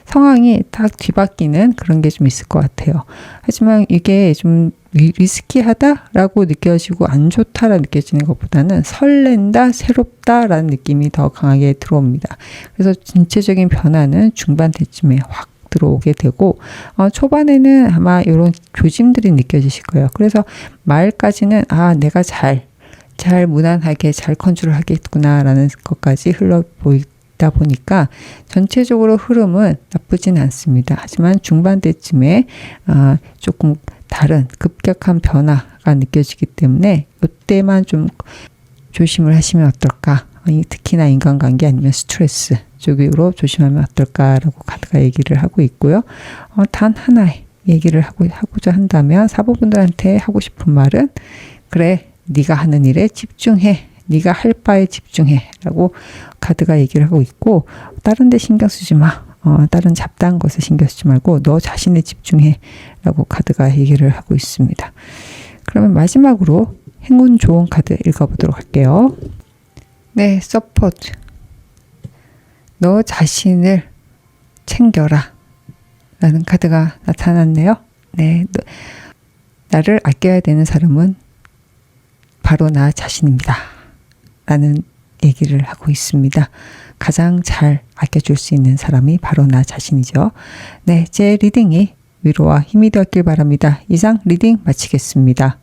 Speaker 1: 상황이 딱 뒤바뀌는 그런 게 좀 있을 것 같아요. 하지만 이게 좀 리스키하다라고 느껴지고 안 좋다라 느껴지는 것보다는 설렌다, 새롭다라는 느낌이 더 강하게 들어옵니다. 그래서 전체적인 변화는 중반 때쯤에 확 들어오게 되고, 초반에는 아마 이런 조짐들이 느껴지실 거예요. 그래서 말까지는 내가 잘 무난하게 잘 컨트롤 하겠구나라는 것까지 흘러 보이다 보니까 전체적으로 흐름은 나쁘진 않습니다. 하지만 중반 때쯤에 조금 다른 급격한 변화가 느껴지기 때문에 이때만 좀 조심을 하시면 어떨까. 특히나 인간관계 아니면 스트레스 쪽으로 조심하면 어떨까라고 카드가 얘기를 하고 있고요. 단 하나의 얘기를 하고자 한다면 사부분들한테 하고 싶은 말은, 그래, 네가 하는 일에 집중해. 네가 할 바에 집중해. 라고 카드가 얘기를 하고 있고, 다른 데 신경 쓰지 마. 다른 잡다한 것에 신경 쓰지 말고 너 자신에 집중해. 라고 카드가 얘기를 하고 있습니다. 그러면 마지막으로 행운 좋은 카드 읽어보도록 할게요. 네, 서포트. 너 자신을 챙겨라. 라는 카드가 나타났네요. 네, 나를 아껴야 되는 사람은 바로 나 자신입니다. 라는 얘기를 하고 있습니다. 가장 잘 아껴줄 수 있는 사람이 바로 나 자신이죠. 네, 제 리딩이 위로와 힘이 되었길 바랍니다. 이상 리딩 마치겠습니다.